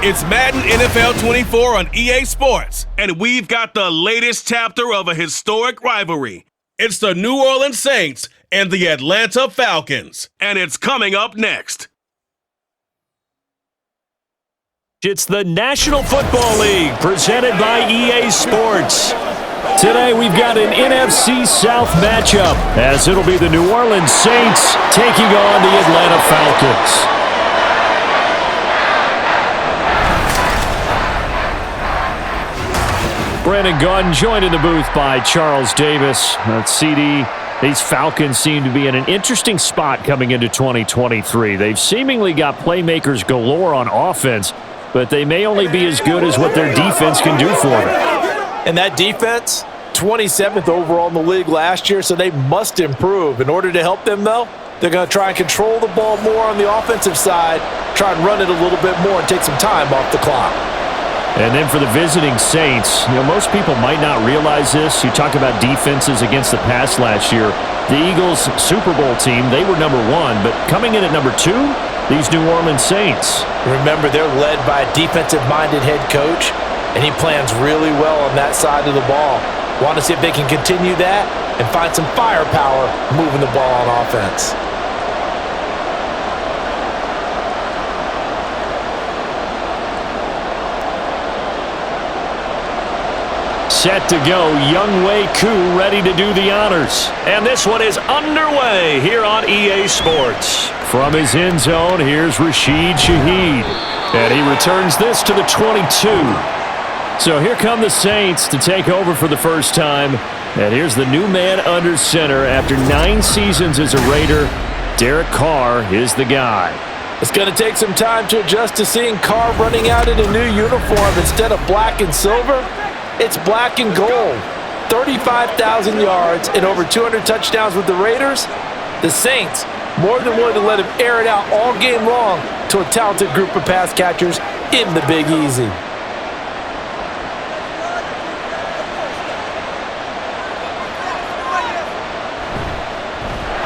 It's Madden NFL 24 on EA Sports, and we've got the latest chapter of a historic rivalry. It's the New Orleans Saints and the Atlanta Falcons, and it's coming up next. It's the National Football League presented by EA Sports. Today we've got an NFC South matchup as it'll be the New Orleans Saints taking on the Atlanta Falcons. Brandon Gaudin joined in the booth by Charles Davis. CD, these Falcons seem to be in an interesting spot coming into 2023. They've seemingly got playmakers galore on offense, but they may only be as good as what their defense can do for them. And that defense, 27th overall in the league last year, so they must improve. In order to help them, though, they're going to try and control the ball more on the offensive side, try and run it a little bit more and take some time off the clock. And then for the visiting Saints, most people might not realize this. You talk about defenses against the pass last year. The Eagles' Super Bowl team, they were number 1, but coming in at number 2, these New Orleans Saints. Remember, they're led by a defensive-minded head coach, and he plans really well on that side of the ball. Want to see if they can continue that and find some firepower moving the ball on offense. Set to go, Younghoe Koo ready to do the honors. And this one is underway here on EA Sports. From his end zone, here's Rashid Shaheed. And he returns this to the 22. So here come the Saints to take over for the first time. And here's the new man under center after 9 seasons as a Raider. Derek Carr is the guy. It's going to take some time to adjust to seeing Carr running out in a new uniform instead of black and silver. It's black and gold. 35,000 yards and over 200 touchdowns with the Raiders. The Saints more than willing to let him air it out all game long to a talented group of pass catchers in the Big Easy.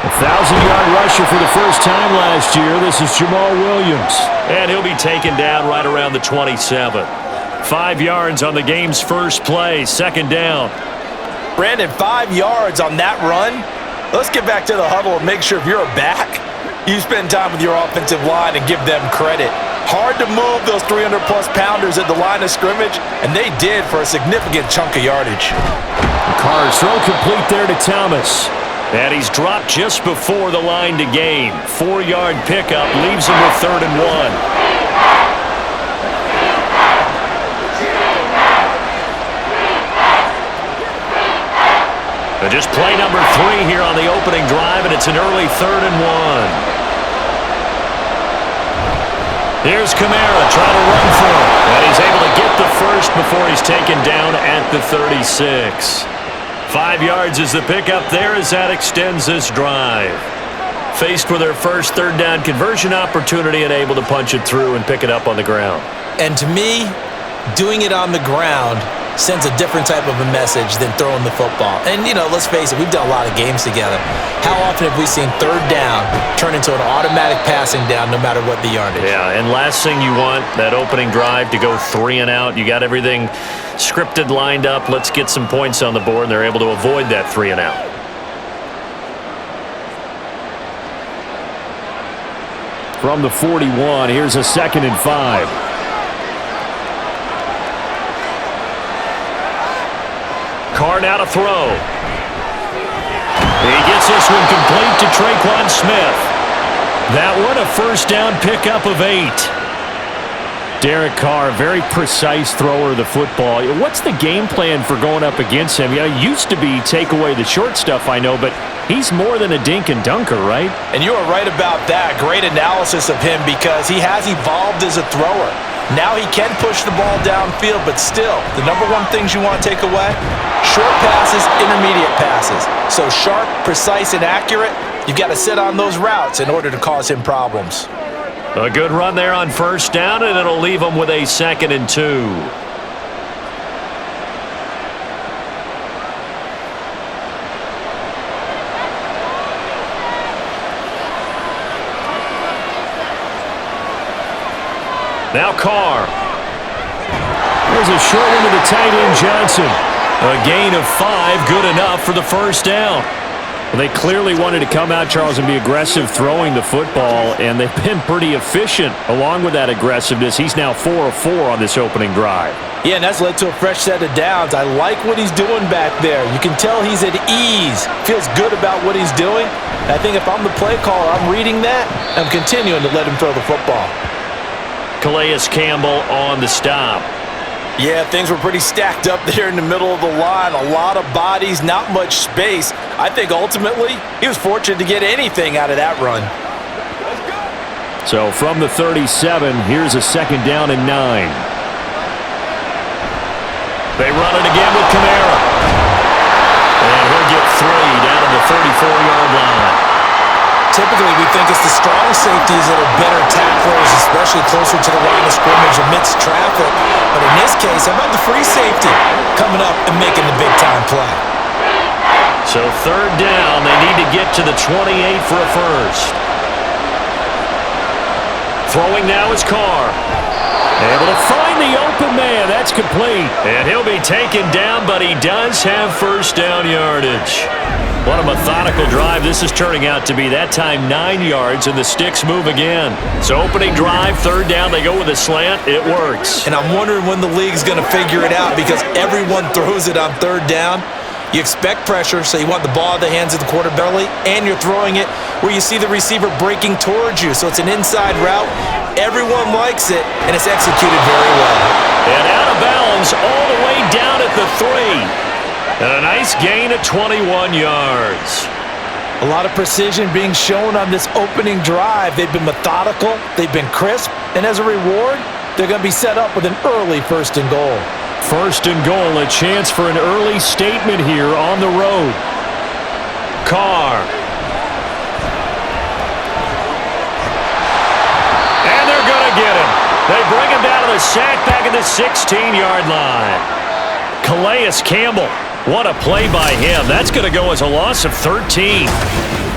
A 1,000-yard rusher for the first time last year. This is Jamal Williams. And he'll be taken down right around the 27. 5 yards on the game's first play, second down. Brandon, 5 yards on that run. Let's get back to the huddle and make sure if you're a back, you spend time with your offensive line and give them credit. Hard to move those 300-plus pounders at the line of scrimmage, and they did for a significant chunk of yardage. Carr's throw complete there to Thomas. And he's dropped just before the line to gain. 4-yard pickup leaves him with 3rd and 1. Just play number 3 here on the opening drive, and it's an early 3rd and 1. Here's Kamara trying to run for him, and he's able to get the first before he's taken down at the 36. 5 yards is the pickup there as that extends this drive. Faced with their first 3rd down conversion opportunity and able to punch it through and pick it up on the ground. And to me, doing it on the ground sends a different type of a message than throwing the football. And, let's face it, we've done a lot of games together. How often have we seen 3rd down turn into an automatic passing down no matter what the yardage? Yeah, and last thing you want, that opening drive to go 3 and out. You got everything scripted, lined up. Let's get some points on the board, and they're able to avoid that 3 and out. From the 41, here's a 2nd and 5. Carr now to throw. He gets this one complete to Traquan Smith. That one a first down pickup of 8. Derek Carr, very precise thrower of the football. What's the game plan for going up against him? It used to be take away the short stuff, I know, but he's more than a dink and dunker, right? And you are right about that. Great analysis of him because he has evolved as a thrower. Now he can push the ball downfield, but still, the number 1 things you want to take away, short passes, intermediate passes. So sharp, precise, and accurate, you've got to sit on those routes in order to cause him problems. A good run there on first down, and it'll leave him with a 2nd and 2. Now Carr. There's a short one to the tight end, Johnson. A gain of 5, good enough for the first down. Well, they clearly wanted to come out, Charles, and be aggressive throwing the football, and they've been pretty efficient along with that aggressiveness. He's now 4 of 4 on this opening drive. Yeah, and that's led to a fresh set of downs. I like what he's doing back there. You can tell he's at ease. Feels good about what he's doing. I think if I'm the play caller, I'm reading that. I'm continuing to let him throw the football. Calais Campbell on the stop. Yeah, things were pretty stacked up there in the middle of the line. A lot of bodies, not much space. I think ultimately he was fortunate to get anything out of that run. So from the 37, here's a second down and 9. They run it again with Kamara. And he'll get 3 down to the 34-yard line. Typically, we think it's the strong safeties that are better tacklers, especially closer to the line of scrimmage amidst traffic. But in this case, how about the free safety coming up and making the big-time play? So third down, they need to get to the 28 for a first. Throwing now is Carr. Able to find the open man. That's complete. And he'll be taken down, but he does have first down yardage. What a methodical drive this is turning out to be. That time 9 yards, and the sticks move again. So opening drive, third down, they go with a slant. It works. And I'm wondering when the league's going to figure it out because everyone throws it on third down. You expect pressure, so you want the ball in the hands of the quarterback, and you're throwing it where you see the receiver breaking towards you. So it's an inside route. Everyone likes it, and it's executed very well. And out of bounds all the way down at the 3. And a nice gain of 21 yards. A lot of precision being shown on this opening drive. They've been methodical, they've been crisp, and as a reward, they're going to be set up with an early first and goal. First and goal, a chance for an early statement here on the road. Carr. And they're going to get him. They bring him down to the sack back at the 16-yard line. Calais Campbell. What a play by him. That's going to go as a loss of 13.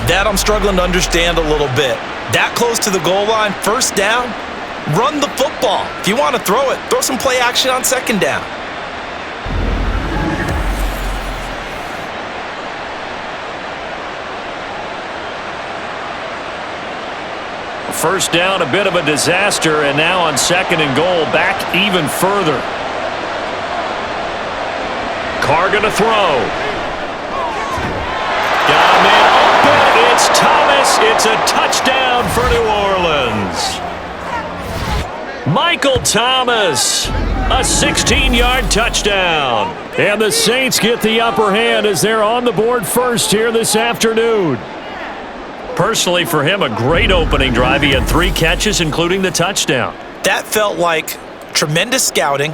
That I'm struggling to understand a little bit. That close to the goal line, first down, run the football. If you want to throw it, throw some play action on second down. First down, a bit of a disaster, and now on second and goal, back even further. Carr going to throw. Got a man open. It's Thomas. It's a touchdown for New Orleans. Michael Thomas, a 16-yard touchdown. And the Saints get the upper hand as they're on the board first here this afternoon. Personally, for him, a great opening drive. He had 3 catches, including the touchdown. That felt like tremendous scouting,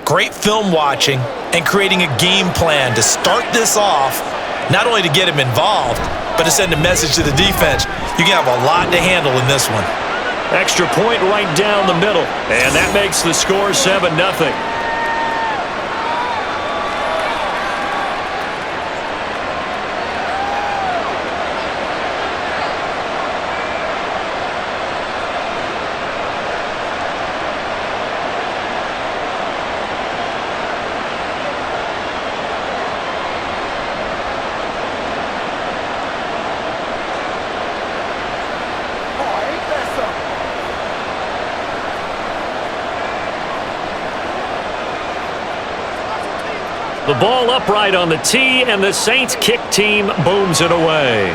great film watching, and creating a game plan to start this off, not only to get him involved, but to send a message to the defense. You can have a lot to handle in this one. Extra point right down the middle, and that makes the score 7-0. The ball upright on the tee, and the Saints kick team booms it away.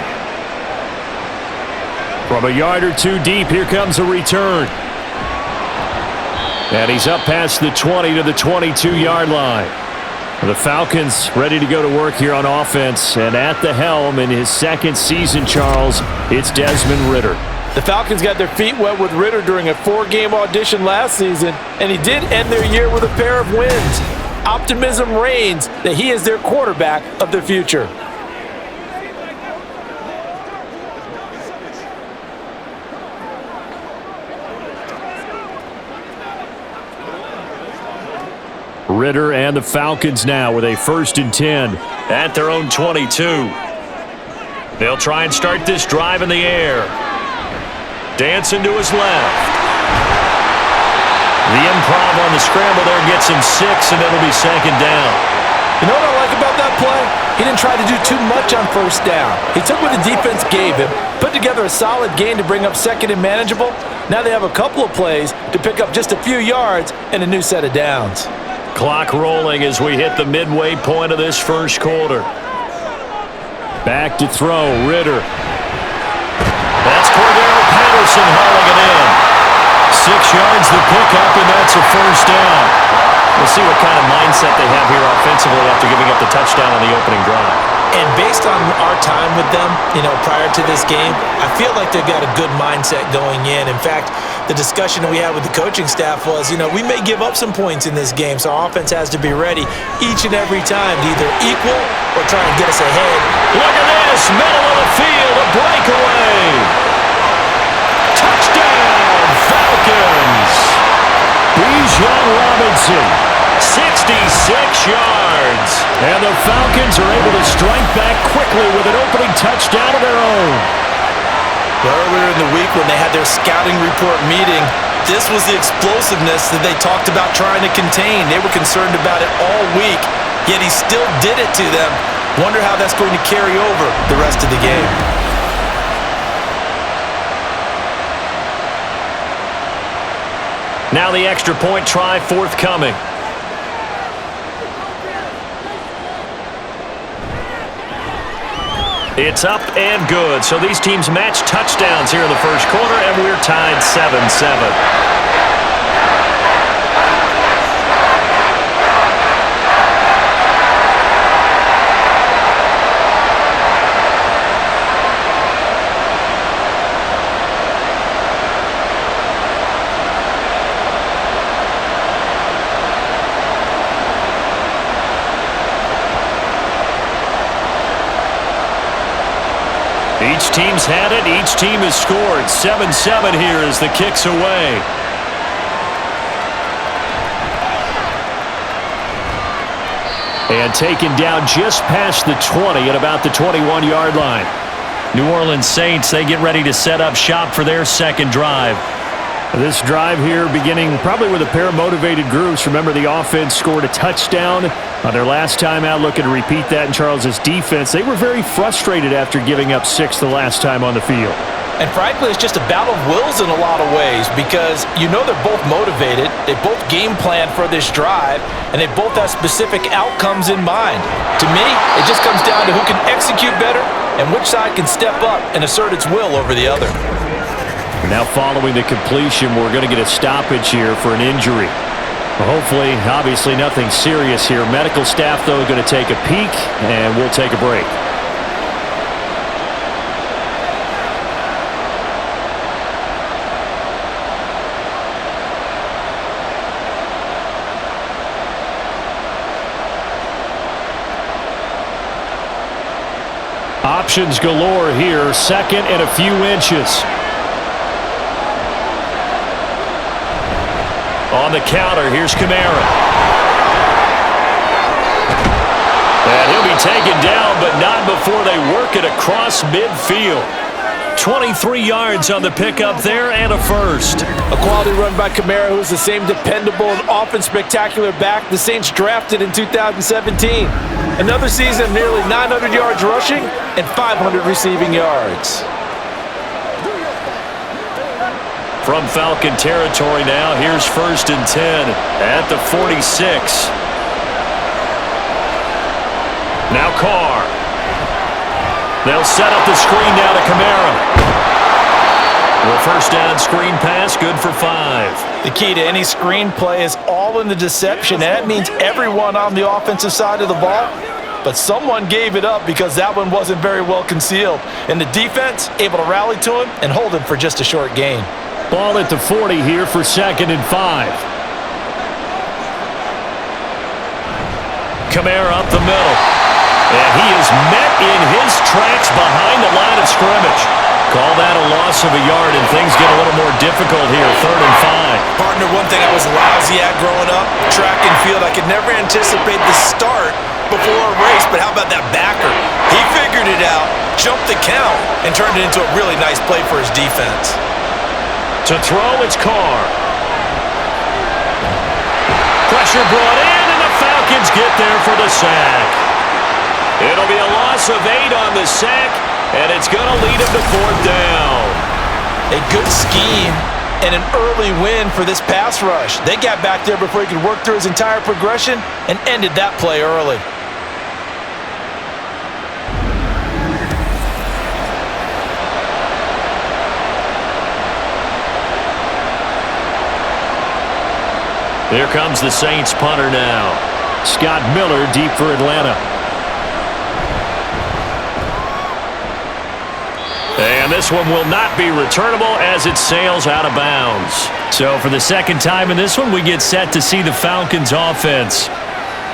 From a yard or two deep, here comes a return. And he's up past the 20 to the 22-yard line. The Falcons ready to go to work here on offense, and at the helm in his second season, Charles, it's Desmond Ridder. The Falcons got their feet wet with Ridder during a 4-game audition last season, and he did end their year with a pair of wins. Optimism reigns that he is their quarterback of the future. Ridder and the Falcons now with a 1st and 10 at their own 22. They'll try and start this drive in the air. Dancing to his left. The improv on the scramble there gets him 6, and it'll be second down. You know what I like about that play? He didn't try to do too much on first down. He took what the defense gave him, put together a solid gain to bring up second and manageable. Now they have a couple of plays to pick up just a few yards and a new set of downs. Clock rolling as we hit the midway point of this first quarter. Back to throw, Ritter. That's Cordero Patterson hauling it in. 6 yards the pickup, and that's a first down. We'll see what kind of mindset they have here offensively after giving up the touchdown on the opening drive. And based on our time with them, prior to this game, I feel like they've got a good mindset going in. In fact, the discussion we had with the coaching staff was, we may give up some points in this game, so our offense has to be ready each and every time to either equal or try and get us ahead. Look at this, middle of the field, a breakaway. Touchdown, Falcons. Bijan Robinson, 66 yards. And the Falcons are able to strike back quickly with an opening touchdown of their own. Earlier in the week when they had their scouting report meeting, this was the explosiveness that they talked about trying to contain. They were concerned about it all week, yet he still did it to them. Wonder how that's going to carry over the rest of the game. Now the extra point try forthcoming. It's up and good. So these teams match touchdowns here in the first quarter, and we're tied 7-7. Each team's had it. Each team has scored. 7-7 here as the kick's away. And taken down just past the 20 at about the 21-yard line. New Orleans Saints, they get ready to set up shop for their second drive. This drive here beginning probably with a pair of motivated groups. Remember, the offense scored a touchdown on their last time out. Looking to repeat that in Charles's defense. They were very frustrated after giving up 6 the last time on the field. And frankly, it's just a battle of wills in a lot of ways because they're both motivated. They both game plan for this drive, and they both have specific outcomes in mind. To me, it just comes down to who can execute better and which side can step up and assert its will over the other. Now following the completion, we're going to get a stoppage here for an injury. Hopefully, obviously nothing serious here. Medical staff, though, going to take a peek, and we'll take a break. Options galore here. Second and a few inches. On the counter, here's Kamara. And he'll be taken down, but not before they work it across midfield. 23 yards on the pickup there and a first. A quality run by Kamara, who's the same dependable and often spectacular back the Saints drafted in 2017. Another season of nearly 900 yards rushing and 500 receiving yards. From Falcon territory now, here's 1st and 10 at the 46. Now Carr. They'll set up the screen now to Kamara. The first down screen pass, good for 5. The key to any screen play is all in the deception. And that means everyone on the offensive side of the ball. But someone gave it up because that one wasn't very well concealed. And the defense able to rally to him and hold him for just a short gain. Ball at the 40 here for 2nd and 5. Kamara up the middle. And he is met in his tracks behind the line of scrimmage. Call that a loss of a yard, and things get a little more difficult here. 3rd and 5. Partner, one thing I was lousy at growing up, track and field, I could never anticipate the start before a race, but how about that backer? He figured it out, jumped the count, and turned it into a really nice play for his defense. To throw, it's Carr. Pressure brought in, and the Falcons get there for the sack. It'll be a loss of 8 on the sack, and it's going to lead him to 4th down. A good scheme and an early win for this pass rush. They got back there before he could work through his entire progression and ended that play early. Here comes the Saints punter now. Scott Miller deep for Atlanta. And this one will not be returnable as it sails out of bounds. So for the second time in this one, we get set to see the Falcons offense.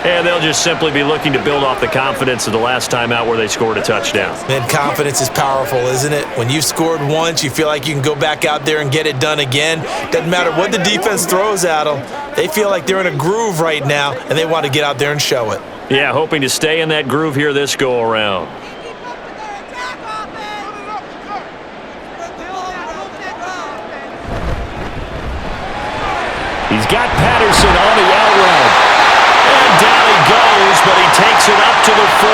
And they'll just simply be looking to build off the confidence of the last time out where they scored a touchdown. Man, confidence is powerful, isn't it? When you've scored once, you feel like you can go back out there and get it done again. Doesn't matter what the defense throws at them. They feel like they're in a groove right now, and they want to get out there and show it. Yeah, hoping to stay in that groove here this go-around. He's got Patterson on the out route. And down he goes, but he takes it up to the 40.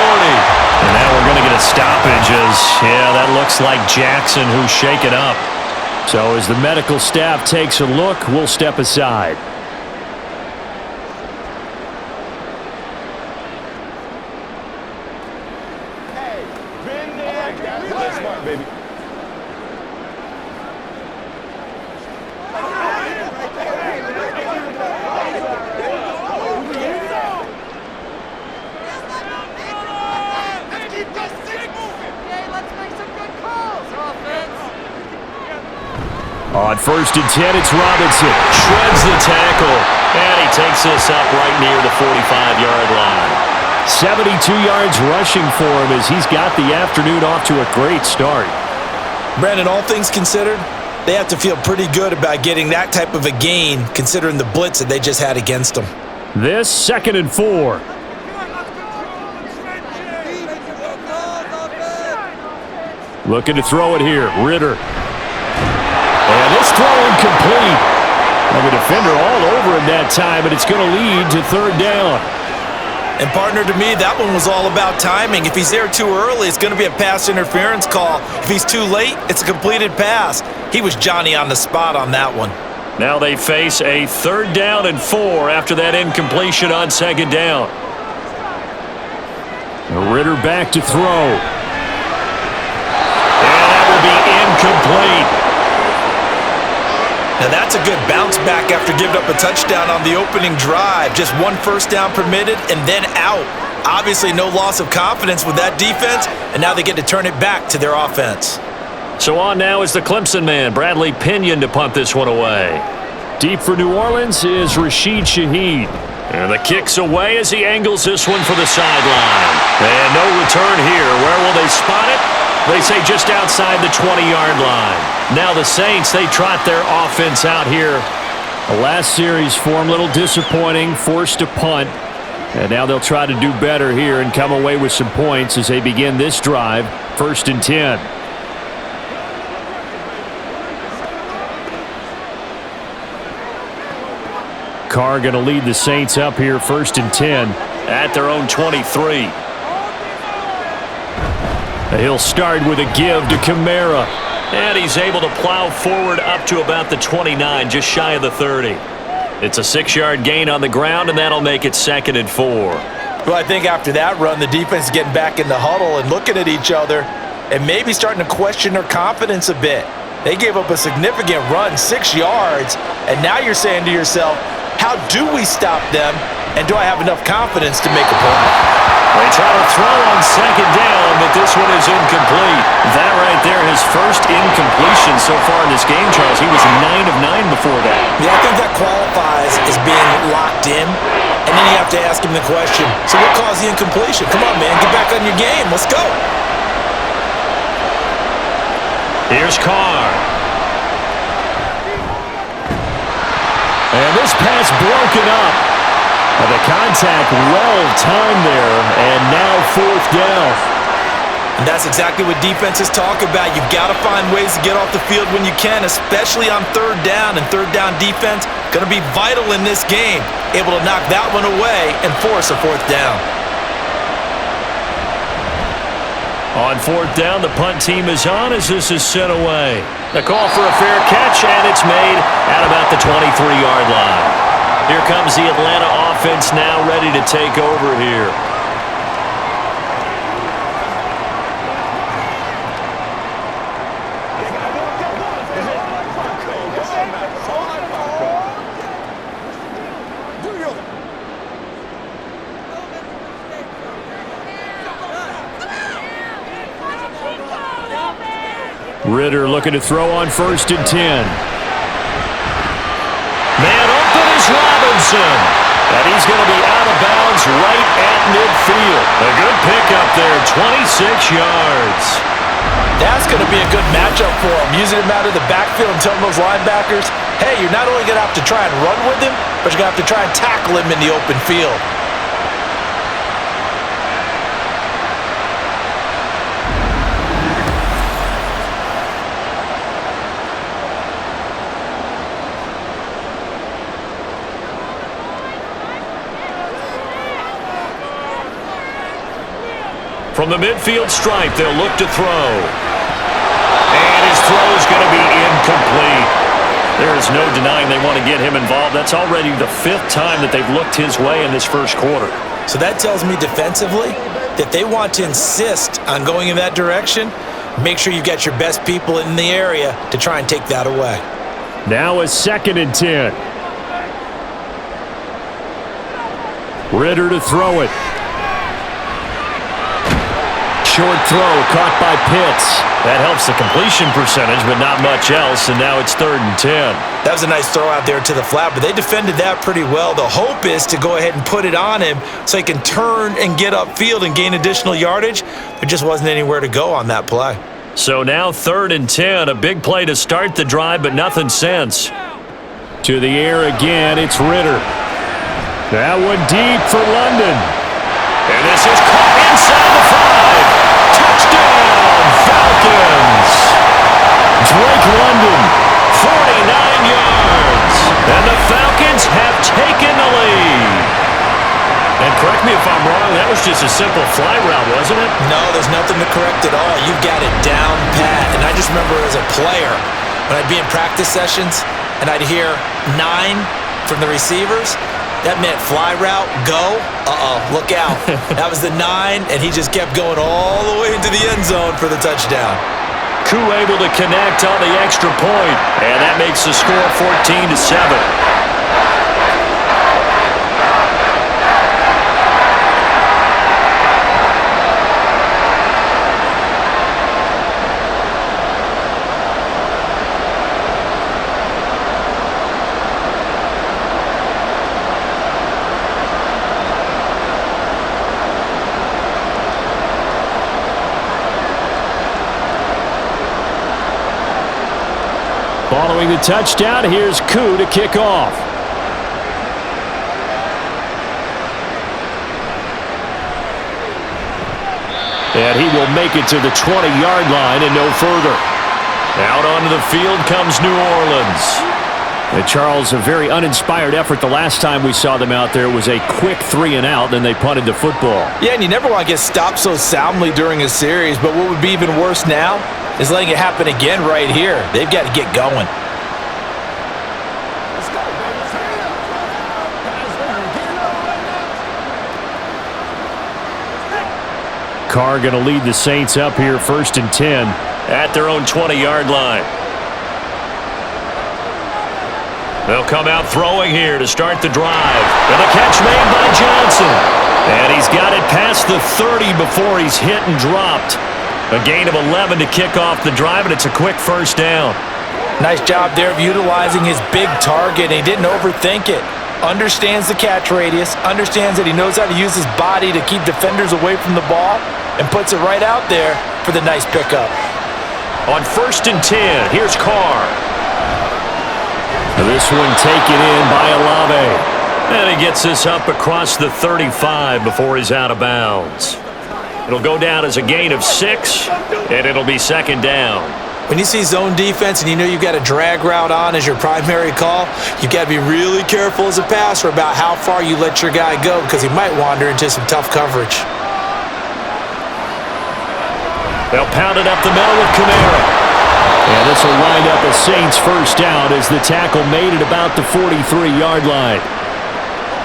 And now we're going to get a stoppage as, yeah, that looks like Jackson who's shaken up. So as the medical staff takes a look, we'll step aside. On 1st and 10, it's Robinson. Shreds the tackle. And he takes this up right near the 45-yard line. 72 yards rushing for him as he's got the afternoon off to a great start. Brandon, all things considered, they have to feel pretty good about getting that type of a gain considering the blitz that they just had against them. This 2nd and 4. Looking to throw it here. Ritter. And this throw incomplete. And the defender all over him that time, but it's going to lead to 3rd down. And partner, to me, that one was all about timing. If he's there too early, it's going to be a pass interference call. If he's too late, it's a completed pass. He was Johnny on the spot on that one. Now they face a 3rd down and 4 after that incompletion on 2nd down. Ritter back to throw. And that will be incomplete. Now that's a good bounce back after giving up a touchdown on the opening drive. Just 1 first down permitted and then out. Obviously no loss of confidence with that defense, and now they get to turn it back to their offense. So on now is the Clemson man, Bradley Pinion, to punt this one away. Deep for New Orleans is Rashid Shaheed. And the kick's away as he angles this one for the sideline. And no return here. Where will they spot it? They say just outside the 20-yard line. Now the Saints, they trot their offense out here. The last series for them, a little disappointing, forced to punt. And now they'll try to do better here and come away with some points as they begin this drive, 1st and 10. Carr going to lead the Saints up here, 1st and 10. At their own 23. He'll start with a give to Kamara. And he's able to plow forward up to about the 29, just shy of the 30. It's a 6-yard gain on the ground, and that'll make it 2nd and 4. Well, I think after that run, the defense is getting back in the huddle and looking at each other and maybe starting to question their confidence a bit. They gave up a significant run, 6 yards, and now you're saying to yourself, how do we stop them, and do I have enough confidence to make a play? They try to throw on 2nd down, but this one is incomplete. That right there, his first incompletion so far in this game, Charles. He was 9 of 9 before that. Yeah, I think that qualifies as being locked in, and then you have to ask him the question, so what caused the incompletion? Come on, man, get back on your game. Let's go. Here's Carr. And this pass broken up. The contact well timed there, and now 4th down. And that's exactly what defenses talk about. You've got to find ways to get off the field when you can, especially on third down. And third down defense going to be vital in this game. Able to knock that one away and force a fourth down. On fourth down, the punt team is on as this is sent away. The call for a fair catch, and it's made at about the 23-yard line. Here comes the Atlanta offense now ready to take over here. Ritter looking to throw on 1st and 10. Man open is Robinson. And he's going to be out of bounds right at midfield. A good pickup there, 26 yards. That's going to be a good matchup for him. Using him out of the backfield and telling those linebackers, hey, you're not only going to have to try and run with him, but you're going to have to try and tackle him in the open field. From the midfield stripe, they'll look to throw. And his throw is going to be incomplete. There is no denying they want to get him involved. That's already the 5th time that they've looked his way in this first quarter. So that tells me defensively that they want to insist on going in that direction. Make sure you've got your best people in the area to try and take that away. Now a 2nd and 10. Ritter to throw it. Short throw caught by Pitts. That helps the completion percentage, but not much else, and now it's 3rd and 10. That was a nice throw out there to the flat, but they defended that pretty well. The hope is to go ahead and put it on him so he can turn and get upfield and gain additional yardage. There just wasn't anywhere to go on that play. So now 3rd and 10, a big play to start the drive, but nothing since. To the air again, it's Ritter. That one deep for London. And this is caught inside the 5. Touchdown, Falcons! Drake London, 49 yards. And the Falcons have taken the lead. And correct me if I'm wrong, that was just a simple fly route, wasn't it? No, there's nothing to correct at all. You've got it down pat. And I just remember as a player, when I'd be in practice sessions and I'd hear 9 from the receivers, that meant fly route, go, look out. That was the 9, and he just kept going all the way into the end zone for the touchdown. Koo able to connect on the extra point, and that makes the score 14-7. following the touchdown, here's Koo to kick off. And he will make it to the 20-yard line and no further. Out onto the field comes New Orleans. And Charles, a very uninspired effort the last time we saw them out there. It was a quick 3-and-out, then they punted the football. Yeah, and you never want to get stopped so soundly during a series, but what would be even worse now is letting it happen again right here. They've got to get going. Carr going to lead the Saints up here, 1st and 10. At their own 20-yard line. They'll come out throwing here to start the drive. And the catch made by Johnson. And he's got it past the 30 before he's hit and dropped. A gain of 11 to kick off the drive, and it's a quick first down. Nice job there of utilizing his big target. He didn't overthink it. Understands the catch radius, understands that he knows how to use his body to keep defenders away from the ball, and puts it right out there for the nice pickup. On 1st and 10, here's Carr. This one taken in by Olave. And he gets this up across the 35 before he's out of bounds. It'll go down as a gain of 6, and it'll be second down. When you see zone defense and you know you've got a drag route on as your primary call, you've got to be really careful as a passer about how far you let your guy go because he might wander into some tough coverage. They'll pound it up the middle with Kamara. And this will wind up a Saints first down as the tackle made it about the 43-yard line.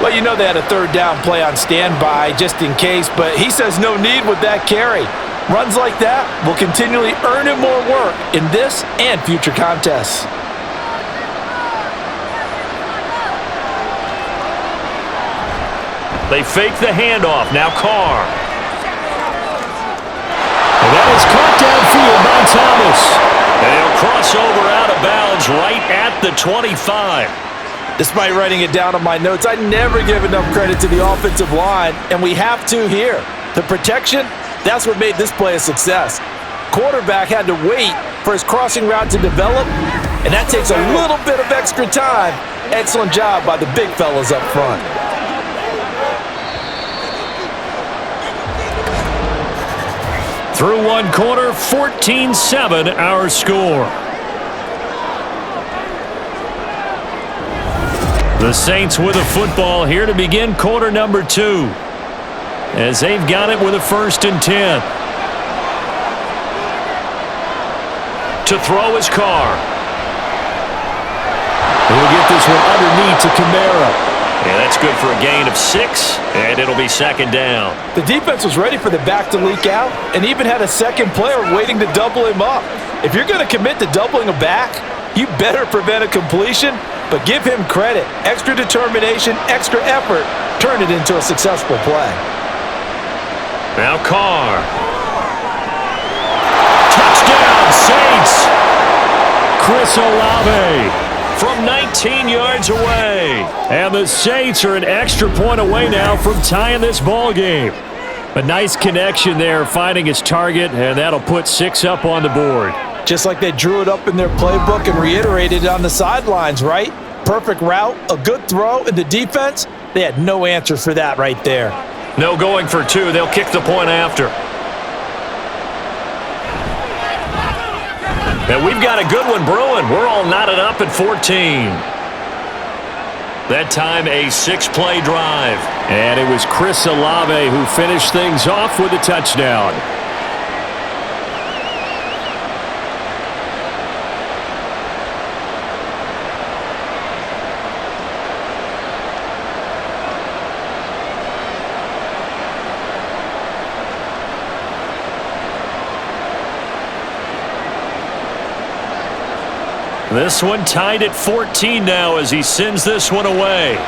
Well, you know they had a third down play on standby just in case, but he says no need with that carry. Runs like that will continually earn him more work in this and future contests. They fake the handoff. Now Carr. And that is caught downfield by Thomas. And he'll cross over out of bounds right at the 25. Despite writing it down on my notes, I never give enough credit to the offensive line, and we have to here. The protection, that's what made this play a success. Quarterback had to wait for his crossing route to develop, and that takes a little bit of extra time. Excellent job by the big fellas up front. Through one quarter, 14-7 our score. The Saints with a football here to begin quarter number 2. As they've got it with a 1st and 10. To throw his Carr. He'll get this one underneath to Kamara. Yeah, that's good for a gain of 6, and it'll be second down. The defense was ready for the back to leak out and even had a second player waiting to double him up. If you're going to commit to doubling a back, you better prevent a completion, but give him credit. Extra determination, extra effort, turn it into a successful play. Now Carr. Touchdown, Saints! Chris Olave from 19 yards away. And the Saints are an extra point away now from tying this ball game. A nice connection there, finding his target, and that'll put 6 up on the board. Just like they drew it up in their playbook and reiterated it on the sidelines, right? Perfect route, a good throw, and the defense, they had no answer for that right there. No going for 2. They'll kick the point after. And we've got a good one brewing. We're all knotted up at 14. That time a 6-play drive. And it was Chris Olave who finished things off with a touchdown. This one tied at 14 now as he sends this one away.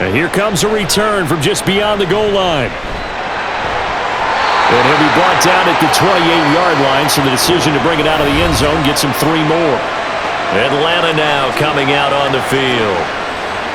And here comes a return from just beyond the goal line. And he'll be brought down at the 28-yard line, so the decision to bring it out of the end zone gets him 3 more. Atlanta now coming out on the field.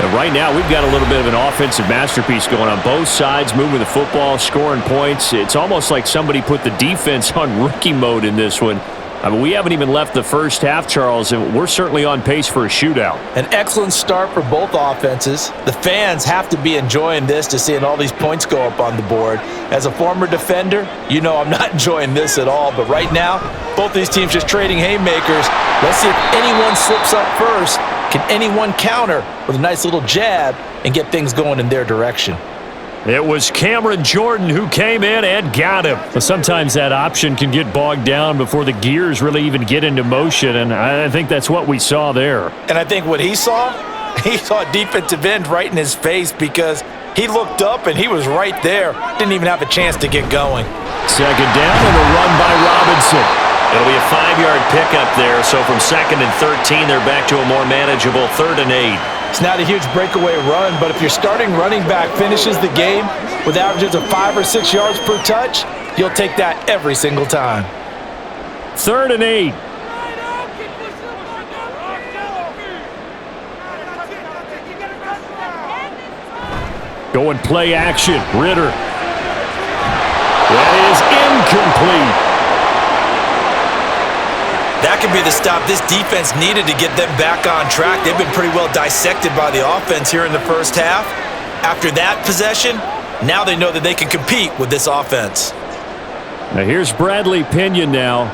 And right now we've got a little bit of an offensive masterpiece going on both sides, moving the football, scoring points. It's almost like somebody put the defense on rookie mode in this one. I mean, we haven't even left the first half, Charles, and we're certainly on pace for a shootout. An excellent start for both offenses. The fans have to be enjoying this to seeing all these points go up on the board. As a former defender, you know I'm not enjoying this at all, but right now, both these teams just trading haymakers. Let's see if anyone slips up first. Can anyone counter with a nice little jab and get things going in their direction? It was Cameron Jordan who came in and got him. But sometimes that option can get bogged down before the gears really even get into motion, and I think that's what we saw there. And I think what he saw a defensive end right in his face because he looked up and he was right there. Didn't even have a chance to get going. Second down and a run by Robinson. It'll be a 5-yard pickup there, so from 2nd and 13, they're back to a more manageable 3rd and 8. It's not a huge breakaway run, but if your starting running back finishes the game with averages of 5 or 6 yards per touch, you'll take that every single time. 3rd and 8. Going play action. Ritter. That is incomplete. That could be the stop this defense needed to get them back on track. They've been pretty well dissected by the offense here in the first half. After that possession, Now they know that they can compete with this offense. Now here's Bradley Pinion now.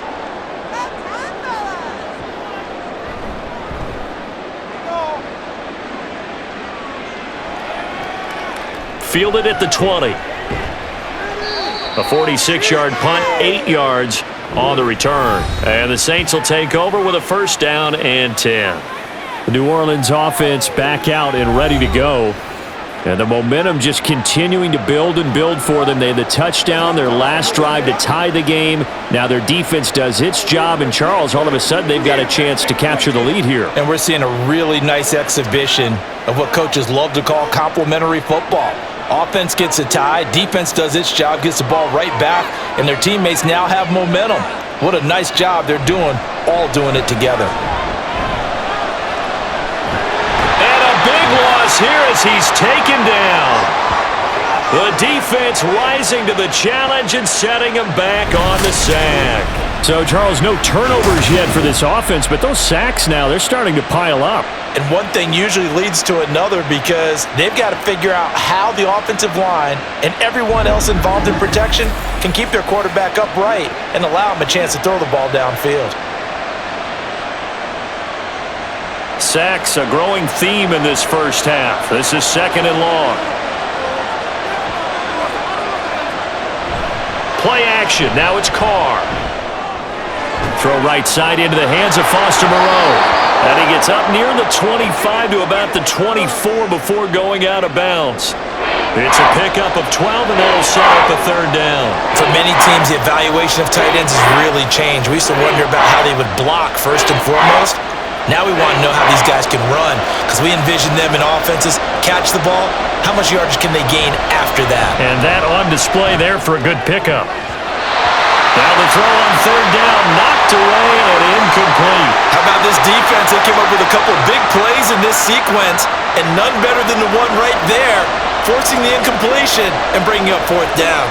Fielded at the 20. A 46-yard punt, 8 yards on the return. And the Saints will take over with a first down and 10. The New Orleans offense back out and ready to go. And the momentum just continuing to build and build for them. They had the touchdown, their last drive to tie the game. Now their defense does its job. And Charles, all of a sudden, they've got a chance to capture the lead here. And we're seeing a really nice exhibition of what coaches love to call complementary football. Offense gets a tie, defense does its job, gets the ball right back, and their teammates now have momentum. What a nice job they're doing, all doing it together. And a big loss here as he's taken down. The defense rising to the challenge and setting him back on the sack. So, Charles, no turnovers yet for this offense, but those sacks now, they're starting to pile up. And one thing usually leads to another because they've got to figure out how the offensive line and everyone else involved in protection can keep their quarterback upright and allow him a chance to throw the ball downfield. Sacks, a growing theme in this first half. This is 2nd and long. Play action. Now it's Carr. Throw right side into the hands of Foster Moreau. And he gets up near the 25 to about the 24 before going out of bounds. It's a pickup of 12, and that'll set up a third down. For many teams, the evaluation of tight ends has really changed. We used to wonder about how they would block first and foremost. Now we want to know how these guys can run because we envision them in offenses, catch the ball. How much yardage can they gain after that? And that on display there for a good pickup. Now the throw on third down, knocked away and incomplete. How about this defense? They came up with a couple of big plays in this sequence, and none better than the one right there, forcing the incompletion and bringing up 4th down.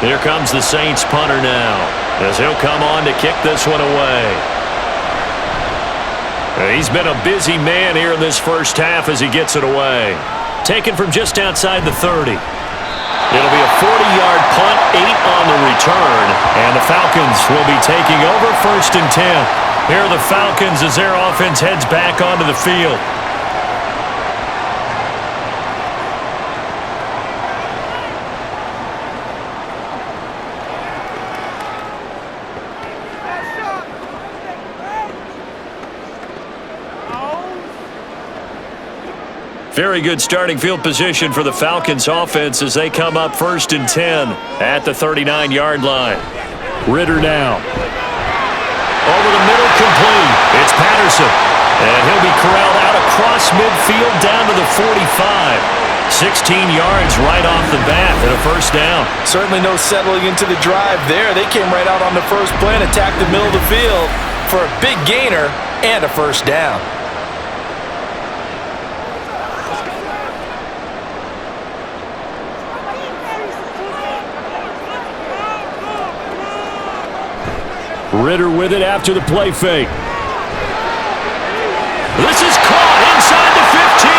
Here comes the Saints punter now, as he'll come on to kick this one away. He's been a busy man here in this first half as he gets it away. Taken from just outside the 30. It'll be a 40-yard punt, 8 on the return, and the Falcons will be taking over 1st and 10. Here are the Falcons as their offense heads back onto the field. Very good starting field position for the Falcons offense as they come up 1st and 10 at the 39-yard line. Ritter now. Over the middle, complete. It's Patterson. And he'll be corralled out across midfield down to the 45. 16 yards right off the bat and a first down. Certainly no settling into the drive there. They came right out on the first play and attacked the middle of the field for a big gainer and a first down. Ritter with it after the play fake. This is caught inside the 15.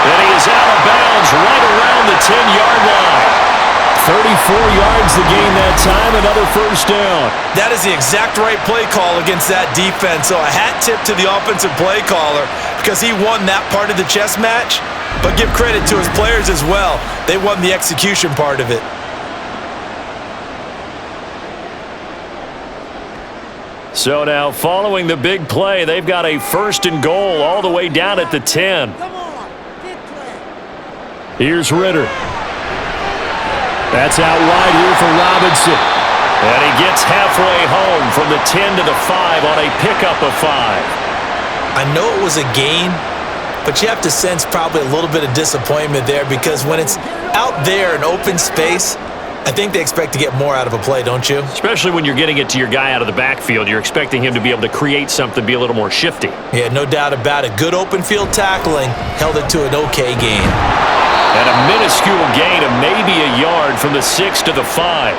And he is out of bounds right around the 10-yard line. 34 yards the gain that time, another first down. That is the exact right play call against that defense. So a hat tip to the offensive play caller because he won that part of the chess match. But give credit to his players as well. They won the execution part of it. So now, following the big play, they've got a 1st and goal all the way down at the 10. Here's Ritter. That's out wide here for Robinson. And he gets halfway home from the 10 to the 5 on a pickup of 5. I know it was a gain, but you have to sense probably a little bit of disappointment there because when it's out there in open space, I think they expect to get more out of a play, don't you? Especially when you're getting it to your guy out of the backfield. You're expecting him to be able to create something, be a little more shifty. Yeah, no doubt about it. Good open field tackling held it to an okay gain. And a minuscule gain of maybe a yard from the 6 to the 5.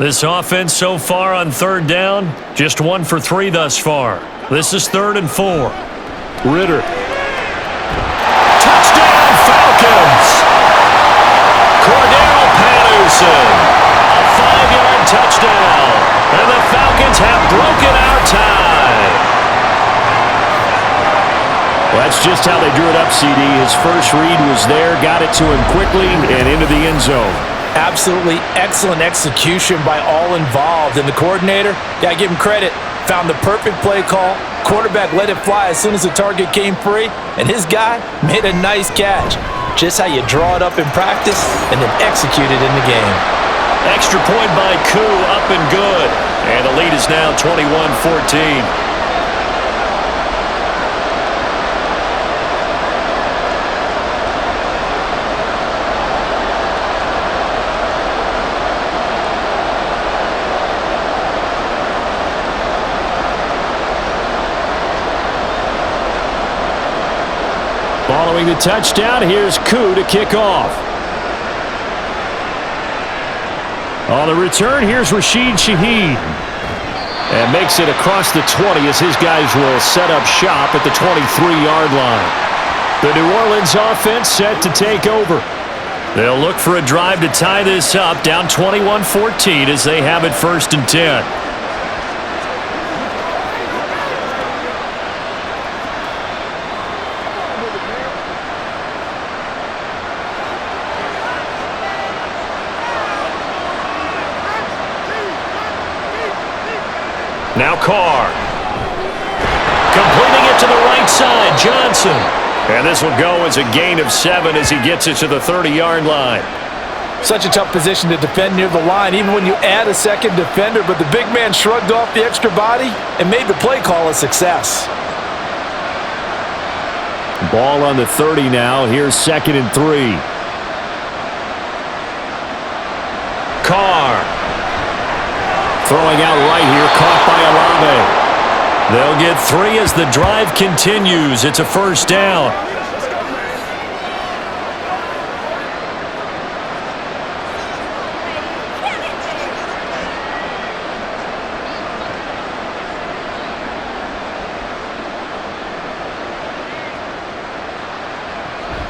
This offense so far on third down, just 1 for 3 thus far. This is 3rd and 4. Ritter. Touchdown, Falcons! Cordero Patterson, a 5-yard touchdown, and the Falcons have broken our tie. Well, that's just how they drew it up, CD. His first read was there, got it to him quickly, and into the end zone. Absolutely excellent execution by all involved. And the coordinator, gotta give him credit, found the perfect play call. Quarterback let it fly as soon as the target came free, and his guy made a nice catch. Just how you draw it up in practice and then execute it in the game. Extra point by Koo, up and good. And the lead is now 21-14. Following the touchdown, here's Koo to kick off. On the return, here's Rashid Shaheed. And makes it across the 20 as his guys will set up shop at the 23-yard line. The New Orleans offense set to take over. They'll look for a drive to tie this up, down 21-14 as they have it 1st and 10. Now Carr. Completing it to the right side, Johnson. And this will go as a gain of 7 as he gets it to the 30-yard line. Such a tough position to defend near the line, even when you add a second defender, but the big man shrugged off the extra body and made the play call a success. Ball on the 30 now. Here's 2nd and 3. Carr. Throwing out right here, caught by Olave. They'll get 3 as the drive continues. It's a 1st down.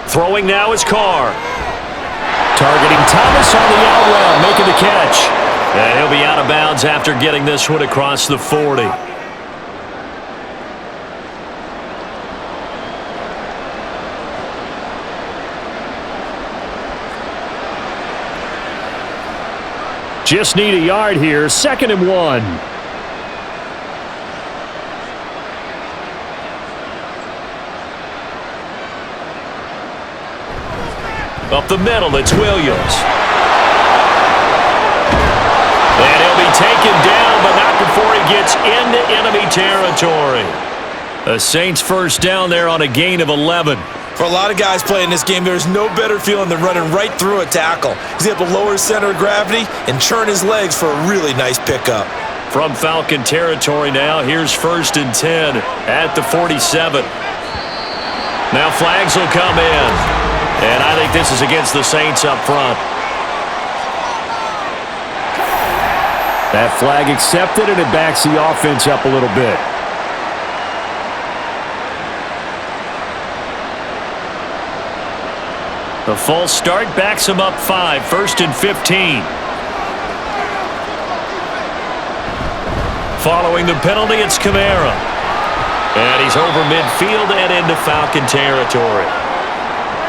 Throwing now is Carr. Targeting Thomas on the out route, making the catch. And he'll be out of bounds after getting this one across the 40. Just need a yard here, 2nd and 1. Up the middle, it's Williams. And he'll be taken down, but not before he gets into enemy territory. The Saints 1st down there on a gain of 11. For a lot of guys playing this game, there's no better feeling than running right through a tackle. He's able to lower his center of gravity and churn his legs for a really nice pickup. From Falcon territory now, here's 1st and 10 at the 47. Now flags will come in. And I think this is against the Saints up front. That flag accepted, and it backs the offense up a little bit. The false start backs him up 5, 1st and 15. Following the penalty, it's Kamara. And he's over midfield and into Falcon territory.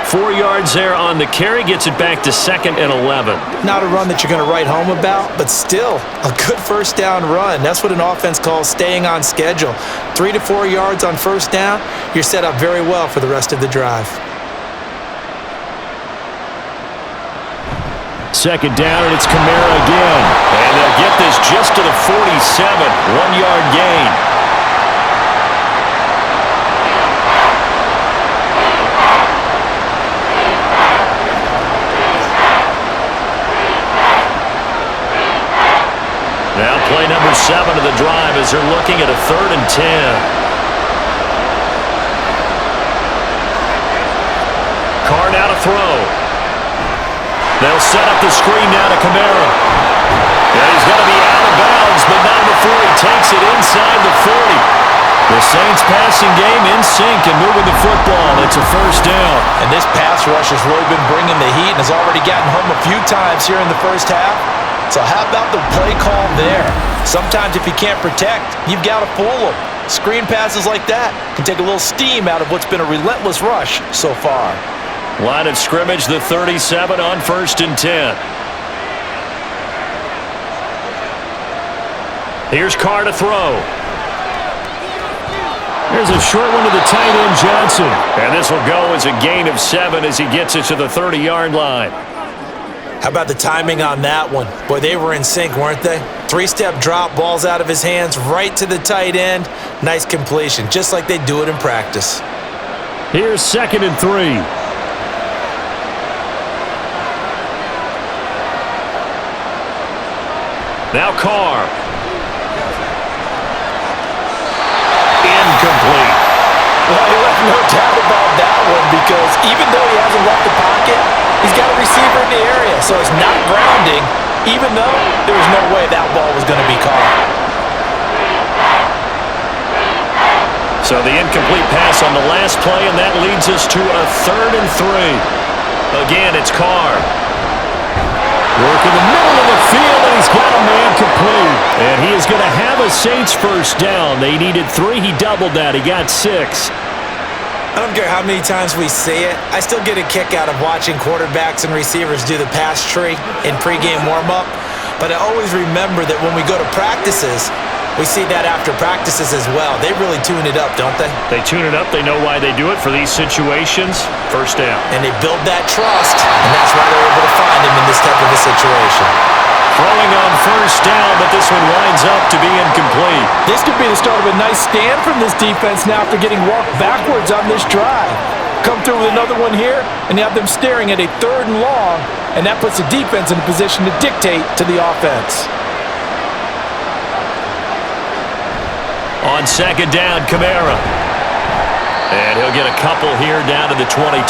4 yards there on the carry, gets it back to 2nd and 11. Not a run that you're going to write home about, but still a good 1st down run. That's what an offense calls staying on schedule. 3 to 4 yards on 1st down, you're set up very well for the rest of the drive. 2nd down, and it's Kamara again. And they'll get this just to the 47, 1-yard gain. Now play number 7 of the drive as they're looking at a 3rd and 10. Carr now to throw. They'll set up the screen now to Kamara. He's going to be out of bounds, but not before he takes it inside the 40. The Saints passing game in sync and moving the football. It's a first down. And this pass rush has really been bringing the heat and has already gotten home a few times here in the first half. So how about the play call there? Sometimes if you can't protect, you've got to fool them. Screen passes like that can take a little steam out of what's been a relentless rush so far. Line of scrimmage, the 37 on 1st and 10. Here's Carr to throw. There's a short one to the tight end, Johnson. And this will go as a gain of 7 as he gets it to the 30-yard line. How about the timing on that one? Boy, they were in sync, weren't they? 3-step drop, balls out of his hands, right to the tight end. Nice completion, just like they do it in practice. Here's 2nd and 3. Now Carr. Incomplete. Well, you left no doubt about that one because even though he hasn't left the pocket, he's got a receiver in the area, so it's not grounding, even though there was no way that ball was going to be caught. So the incomplete pass on the last play, and that leads us to a 3rd and 3. Again, it's Carr. Work in the middle of the field, and he's got a man complete. And he is going to have a Saints first down. They needed 3. He doubled that. He got 6. I don't care how many times we say it, I still get a kick out of watching quarterbacks and receivers do the pass tree in pregame warm-up. But I always remember that when we go to practices, we see that after practices as well. They really tune it up, don't they? They tune it up. They know why they do it for these situations. First down. And they build that trust, and that's why they're able to find him in this type of a situation. Throwing on first down, but this one winds up to be incomplete. This could be the start of a nice stand from this defense now after getting walked backwards on this drive. Come through with another one here, and you have them staring at a 3rd and long, and that puts the defense in a position to dictate to the offense. On 2nd down, Kamara. And he'll get a couple here down to the 22.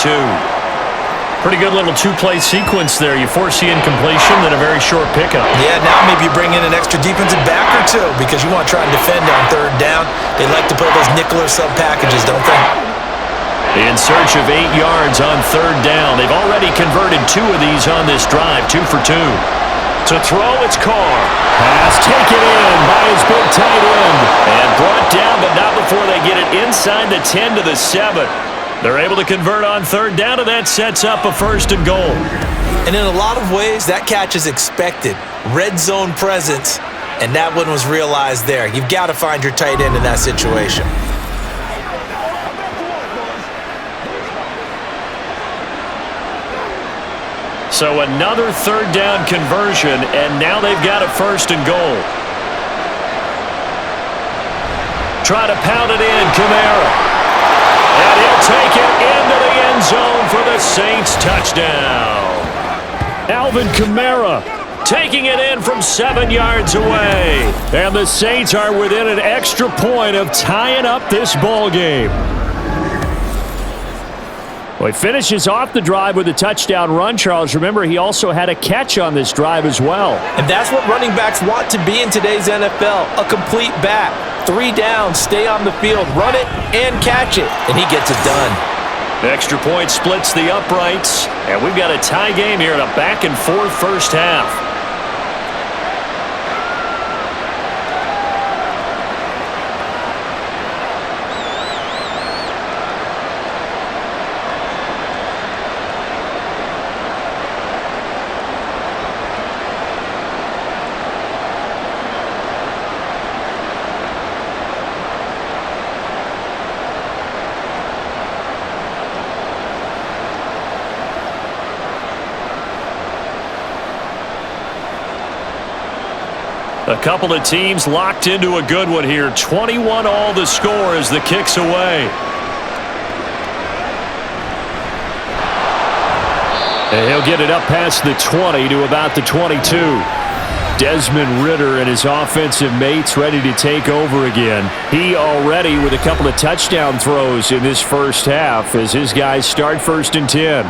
Pretty good little 2-play sequence there. You force the incompletion, then a very short pickup. Yeah, now maybe you bring in an extra defensive back or two because you want to try and defend on 3rd down. They like to play those nickel or sub packages, don't they? In search of 8 yards on 3rd down. They've already converted 2 of these on this drive, 2 for 2. To throw, it's Carr. Pass taken in by his big tight end. And brought down, but not before they get it inside the 10 to the 7. They're able to convert on 3rd down, and that sets up a 1st and goal. And in a lot of ways, that catch is expected. Red zone presence, and that one was realized there. You've got to find your tight end in that situation. So another 3rd down conversion, and now they've got a 1st and goal. Try to pound it in, Kamara. And he'll take it into the end zone for the Saints touchdown. Alvin Kamara taking it in from 7 yards away. And the Saints are within an extra point of tying up this ball game. Well, he finishes off the drive with a touchdown run, Charles. Remember, he also had a catch on this drive as well. And that's what running backs want to be in today's NFL, a complete back. 3 downs, stay on the field, run it, and catch it. And he gets it done. The extra point splits the uprights, and we've got a tie game here in a back-and-forth first half. A couple of teams locked into a good one here. 21 all the score as the kick's away. And he'll get it up past the 20 to about the 22. Desmond Ridder and his offensive mates ready to take over again. He already with a couple of touchdown throws in this first half as his guys start 1st and 10.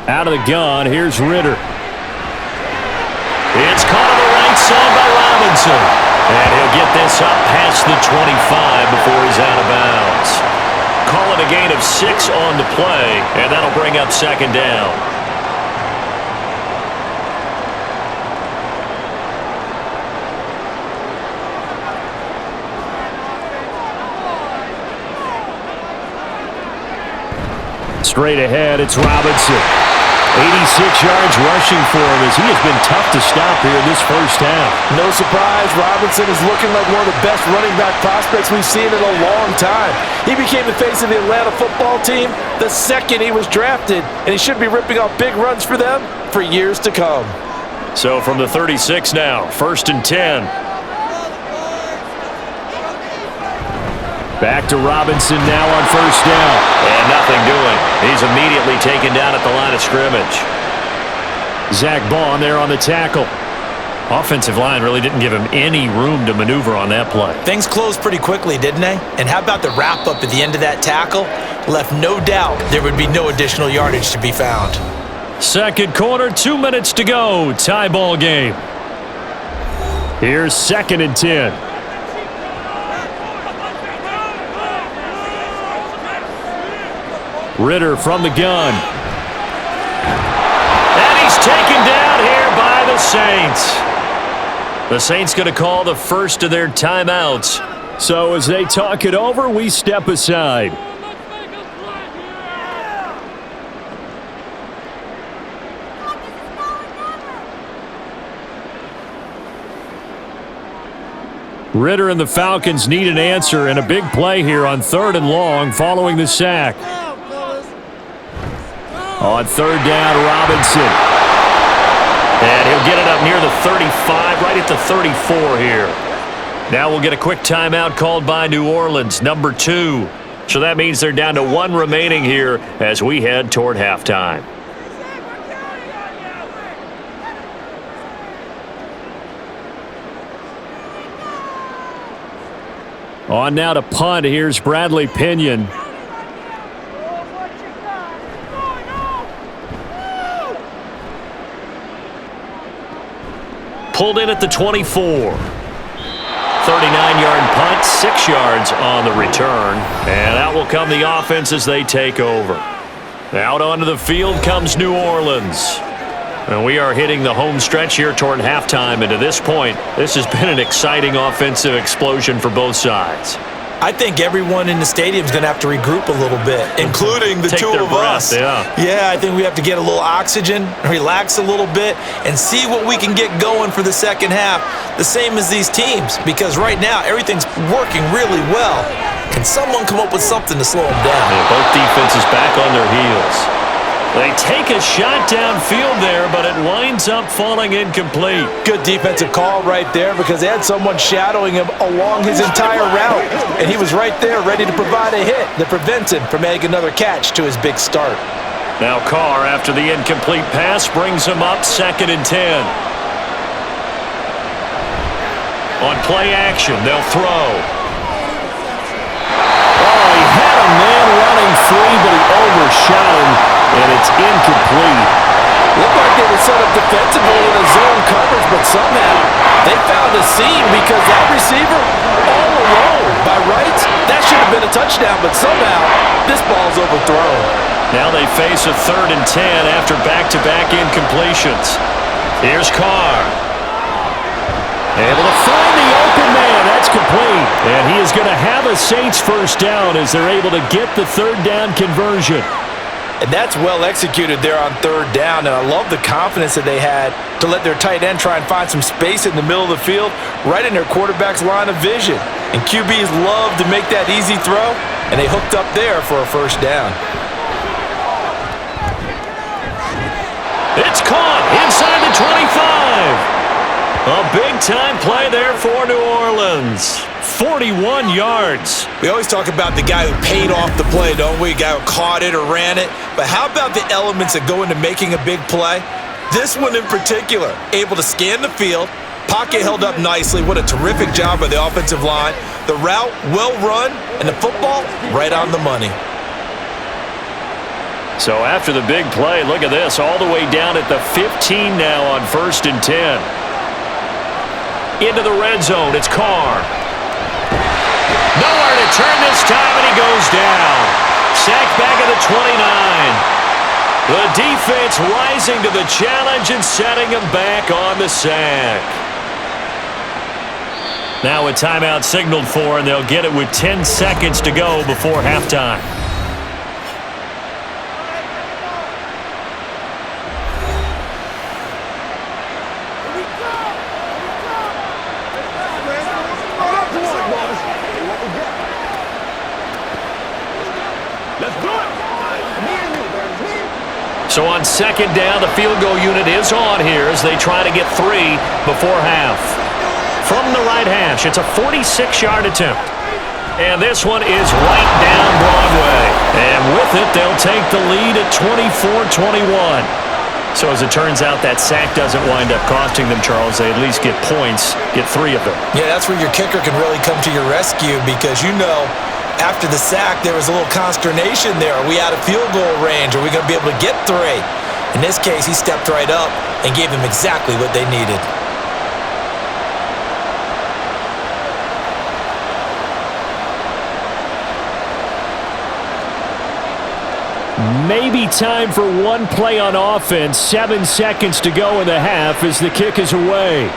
Out of the gun, here's Ritter. It's caught on the right side by Robinson. And he'll get this up past the 25 before he's out of bounds. Call it a gain of 6 on the play, and that'll bring up second down. Straight ahead, it's Robinson. 86 yards rushing for him as he has been tough to stop here in this first half. No surprise, Robinson is looking like one of the best running back prospects we've seen in a long time. He became the face of the Atlanta football team the second he was drafted, and he should be ripping off big runs for them for years to come. So from the 36 now, 1st and 10. Back to Robinson now on 1st down. And nothing doing. He's immediately taken down at the line of scrimmage. Zach Bond there on the tackle. Offensive line really didn't give him any room to maneuver on that play. Things closed pretty quickly, didn't they? And how about the wrap-up at the end of that tackle? Left no doubt there would be no additional yardage to be found. Second quarter, 2 minutes to go. Tie ball game. Here's 2nd and 10. Ritter from the gun. And he's taken down here by the Saints. The Saints going to call the first of their timeouts. So as they talk it over, we step aside. Ritter and the Falcons need an answer and a big play here on 3rd and long following the sack. On 3rd down, Robinson. And he'll get it up near the 35, right at the 34 here. Now we'll get a quick timeout called by New Orleans, number 2. So that means they're down to 1 remaining here as we head toward halftime. On now to punt. Here's Bradley Pinion. Pulled in at the 24. 39-yard punt, 6 yards on the return. And out will come the offense as they take over. Out onto the field comes New Orleans. And we are hitting the home stretch here toward halftime. And to this point, this has been an exciting offensive explosion for both sides. I think everyone in the stadium is going to have to regroup a little bit, including the two of us. Yeah, I think we have to get a little oxygen, relax a little bit, and see what we can get going for the second half, the same as these teams, because right now everything's working really well. Can someone come up with something to slow them down? Yeah, both defenses back on their heels. They take a shot downfield there, but it winds up falling incomplete. Good defensive call right there because they had someone shadowing him along his entire route, and he was right there ready to provide a hit that prevents him from adding another catch to his big start. Now Carr, after the incomplete pass, brings him up 2nd and 10. On play action, they'll throw. Oh, he had a man running free, but he overshot him. And it's incomplete. Looked like they were set up defensively in a zone coverage, but somehow they found a seam because that receiver all alone. By rights, that should have been a touchdown, but somehow this ball's overthrown. Now they face a 3rd and 10 after back-to-back incompletions. Here's Carr. Able to find the open man. That's complete. And he is going to have a Saints first down as they're able to get the 3rd down conversion. And that's well executed there on 3rd down, and I love the confidence that they had to let their tight end try and find some space in the middle of the field, right in their quarterback's line of vision. And QBs love to make that easy throw, and they hooked up there for a first down. It's caught inside the 25. A big-time play there for New Orleans. 41 yards. We always talk about the guy who paid off the play, don't we? The guy who caught it or ran it. But how about the elements that go into making a big play? This one in particular, able to scan the field, pocket held up nicely. What a terrific job by the offensive line. The route well run, and the football right on the money. So after the big play, look at this, all the way down at the 15 now on 1st and 10. Into the red zone, it's Carr. Nowhere to turn this time, and he goes down. Sacked back at the 29. The defense rising to the challenge and setting him back on the sack. Now a timeout signaled for, and they'll get it with 10 seconds to go before halftime. So on 2nd down, the field goal unit is on here as they try to get 3 before half. From the right hash, it's a 46-yard attempt. And this one is right down Broadway. And with it, they'll take the lead at 24-21. So as it turns out, that sack doesn't wind up costing them, Charles. They at least get points, get 3 of them. Yeah, that's where your kicker can really come to your rescue because after the sack, there was a little consternation there. Are we out of field goal range? Are we going to be able to get 3? In this case, he stepped right up and gave them exactly what they needed. Maybe time for one play on offense. 7 seconds to go in the half as the kick is away.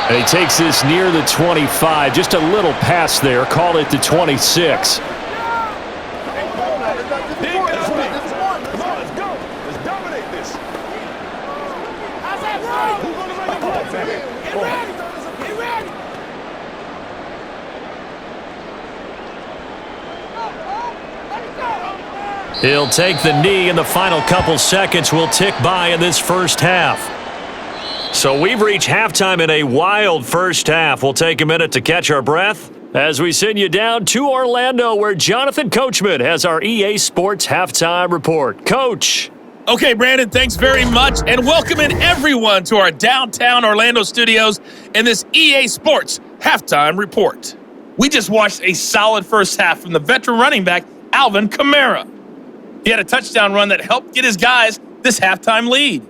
And he takes this near the 25. Just a little pass there. Call it the 26. He'll take the knee, and the final couple seconds will tick by in this first half. So we've reached halftime in a wild first half. We'll take a minute to catch our breath as we send you down to Orlando, where Jonathan Coachman has our EA Sports Halftime Report. Coach. Okay, Brandon, thanks very much, and welcoming everyone to our downtown Orlando studios in this EA Sports Halftime Report. We just watched a solid first half from the veteran running back, Alvin Kamara. He had a touchdown run that helped get his guys this halftime lead.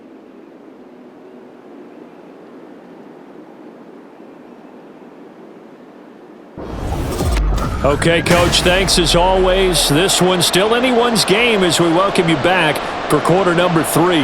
Okay, Coach, thanks as always. This one's still anyone's game as we welcome you back for quarter number 3.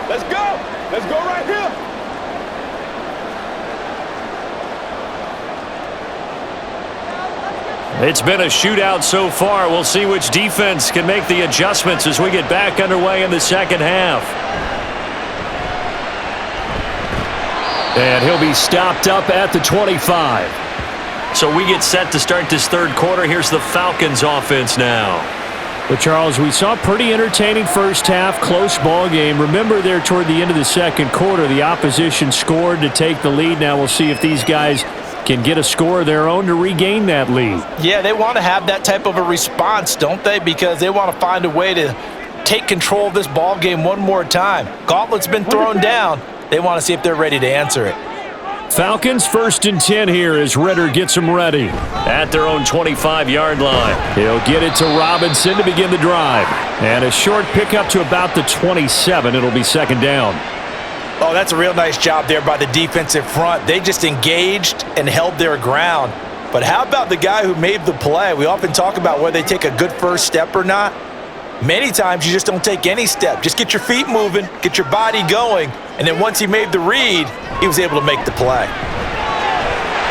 Let's go. Let's go right here. It's been a shootout so far. We'll see which defense can make the adjustments as we get back underway in the second half. And he'll be stopped up at the 25. So we get set to start this third quarter. Here's the Falcons offense now. But, Charles, we saw a pretty entertaining first half, close ball game. Remember there toward the end of the second quarter, the opposition scored to take the lead. Now we'll see if these guys can get a score of their own to regain that lead. Yeah, they want to have that type of a response, don't they? Because they want to find a way to take control of this ball game one more time. Gauntlet's been thrown down. They want to see if they're ready to answer it. Falcons 1st and 10 here as Ritter gets them ready. At their own 25-yard line. He'll get it to Robinson to begin the drive. And a short pickup to about the 27. It'll be second down. Oh, that's a real nice job there by the defensive front. They just engaged and held their ground. But how about the guy who made the play? We often talk about whether they take a good first step or not. Many times you just don't take any step. Just get your feet moving, get your body going, and then once he made the read, he was able to make the play.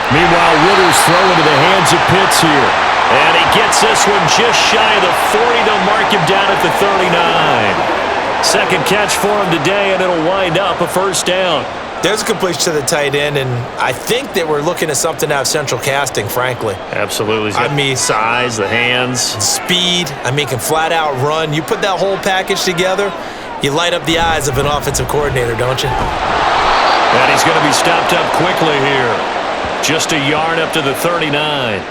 Meanwhile, Ritter's throw into the hands of Pitts here. And he gets this one just shy of the 40. They'll mark him down at the 39. Second catch for him today, and it'll wind up a first down. There's a completion to the tight end, and I think that we're looking at something out of central casting, frankly. Absolutely. I mean, size, the hands. Speed. I mean, can flat out run. You put that whole package together, you light up the eyes of an offensive coordinator, don't you? And he's going to be stopped up quickly here. Just a yard up to the 39.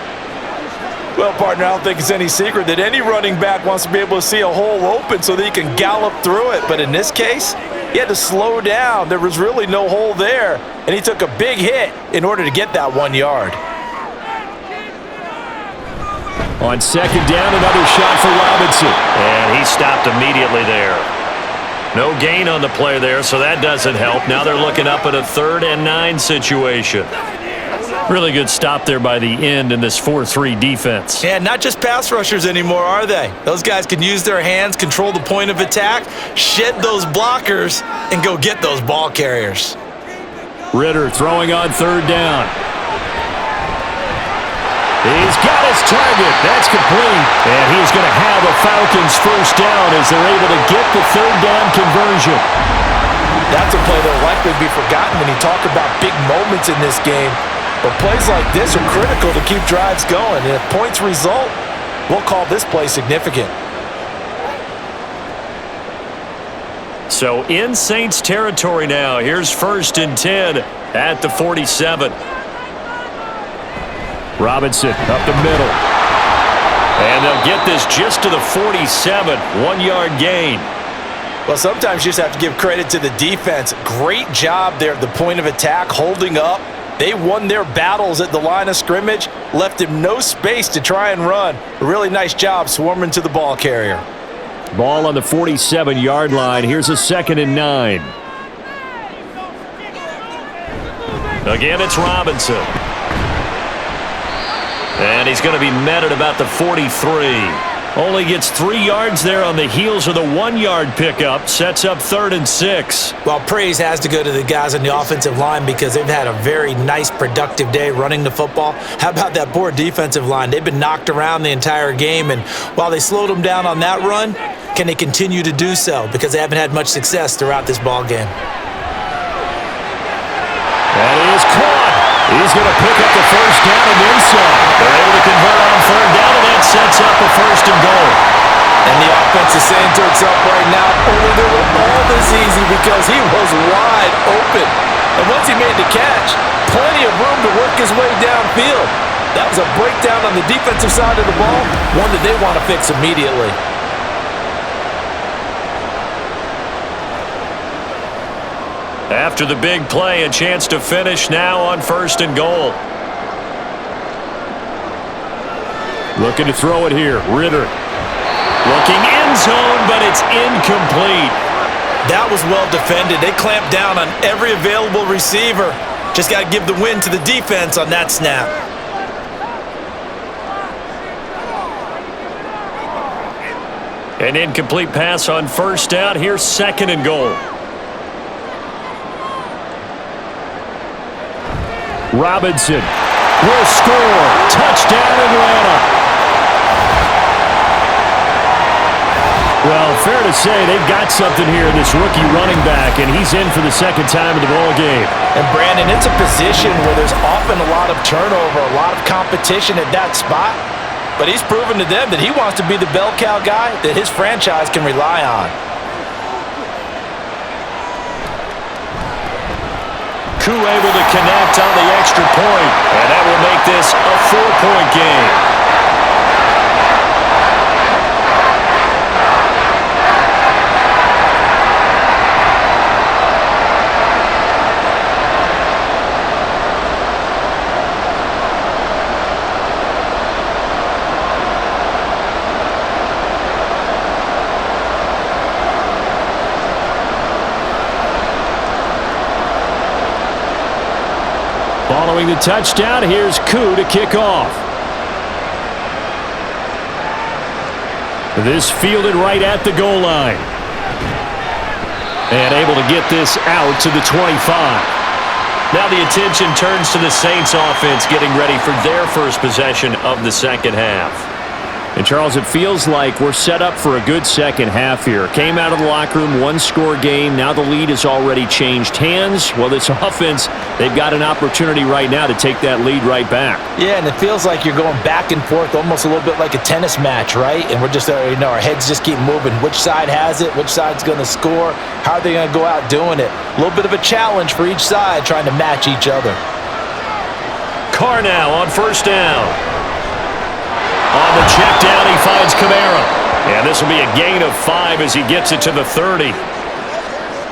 Well, partner, I don't think it's any secret that any running back wants to be able to see a hole open so that he can gallop through it. But in this case, he had to slow down. There was really no hole there, and he took a big hit in order to get that 1 yard. On second down, another shot for Robinson. And he stopped immediately there. No gain on the play there, so that doesn't help. Now they're looking up at a 3rd and 9 situation. Really good stop there by the end in this 4-3 defense. Yeah, not just pass rushers anymore, are they? Those guys can use their hands, control the point of attack, shed those blockers, and go get those ball carriers. Ritter throwing on 3rd down. He's got his target. That's complete. And he's going to have a Falcons first down as they're able to get the 3rd down conversion. That's a play that will likely be forgotten when you talk about big moments in this game. But plays like this are critical to keep drives going. And if points result, we'll call this play significant. So in Saints territory now. Here's 1st and 10 at the 47. Robinson up the middle. And they'll get this just to the 47. 1 yard gain. Well, sometimes you just have to give credit to the defense. Great job there at the point of attack, holding up. They won their battles at the line of scrimmage, left him no space to try and run. A really nice job swarming to the ball carrier. Ball on the 47-yard line. Here's a 2nd and 9. Again, it's Robinson. And he's going to be met at about the 43. Only gets 3 yards there on the heels of the 1 yard pickup. Sets up 3rd and 6. Well, praise has to go to the guys on the offensive line because they've had a very nice, productive day running the football. How about that poor defensive line? They've been knocked around the entire game, and while they slowed them down on that run, can they continue to do so? Because they haven't had much success throughout this ball game. That is caught. He's going to pick up the first down and then some. They're able to convert on 3rd down, and that sets up a 1st and goal. And the offense is saying to itself right now, only they were all this easy because he was wide open. And once he made the catch, plenty of room to work his way downfield. That was a breakdown on the defensive side of the ball, one that they want to fix immediately. After the big play, a chance to finish now on 1st and goal. Looking to throw it here. Ritter. Looking end zone, but it's incomplete. That was well defended. They clamped down on every available receiver. Just got to give the win to the defense on that snap. An incomplete pass on 1st down. Here's 2nd and goal. Robinson will score. Touchdown, Atlanta. Well, fair to say they've got something here in this rookie running back, and he's in for the 2nd time in the ball game. And Brandon, it's a position where there's often a lot of turnover, a lot of competition at that spot. But he's proven to them that he wants to be the bell cow guy that his franchise can rely on. Koo able to connect on the extra point, and that will make this a 4-point game. Following the touchdown, here's Koo to kick off. This fielded right at the goal line. And able to get this out to the 25. Now the attention turns to the Saints offense getting ready for their first possession of the second half. And, Charles, it feels like we're set up for a good second half here. Came out of the locker room, one-score game. Now the lead has already changed hands. Well, this offense, they've got an opportunity right now to take that lead right back. Yeah, and it feels like you're going back and forth, almost a little bit like a tennis match, right? And we're just, our heads just keep moving. Which side has it? Which side's going to score? How are they going to go out doing it? A little bit of a challenge for each side trying to match each other. Carr now on first down. On the check down, he finds Kamara. And this will be a gain of 5 as he gets it to the 30.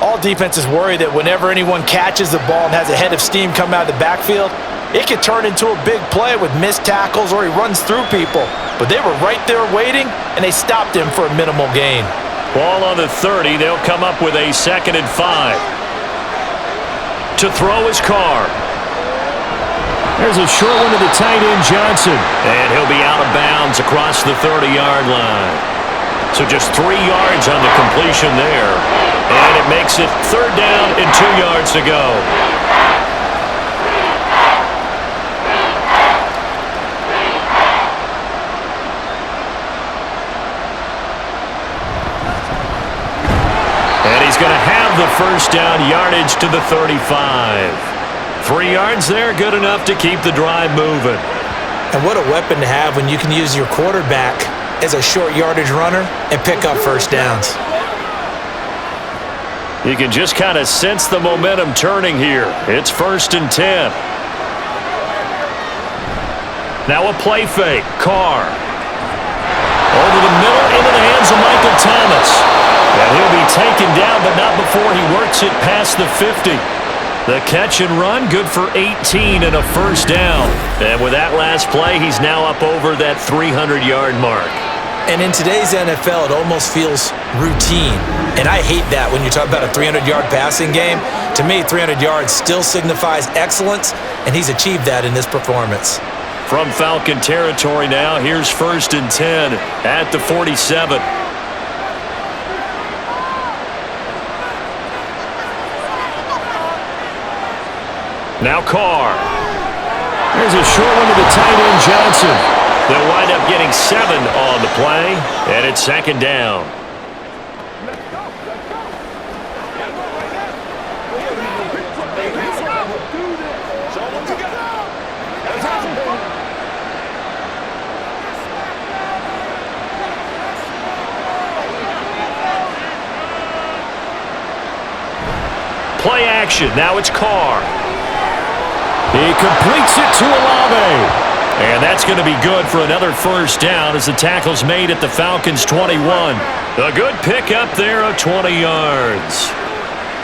All defenses worry that whenever anyone catches the ball and has a head of steam come out of the backfield, it could turn into a big play with missed tackles or he runs through people. But they were right there waiting, and they stopped him for a minimal gain. Ball on the 30. They'll come up with a 2nd and 5. To throw is Carr. There's a short one to the tight end, Johnson. And he'll be out of bounds across the 30-yard line. So just 3 yards on the completion there. And it makes it 3rd down and 2 yards to go. And he's going to have the first down yardage to the 35. 3 yards there, good enough to keep the drive moving. And what a weapon to have when you can use your quarterback as a short yardage runner and pick up first downs. You can just kind of sense the momentum turning here. It's 1st and 10. Now a play fake. Carr. Over the middle into the hands of Michael Thomas. And he'll be taken down, but not before he works it past the 50. The catch and run, good for 18 and a first down. And with that last play, he's now up over that 300-yard mark. And in today's NFL, it almost feels routine. And I hate that when you talk about a 300-yard passing game. To me, 300 yards still signifies excellence, and he's achieved that in this performance. From Falcon territory now, here's 1st and 10 at the 47. Now Carr. There's a short one to the tight end, Johnson. They'll wind up getting 7 on the play, and it's 2nd down. Play action. Now it's Carr. He completes it to Olave. And that's going to be good for another first down as the tackle's made at the Falcons' 21. A good pickup there of 20 yards.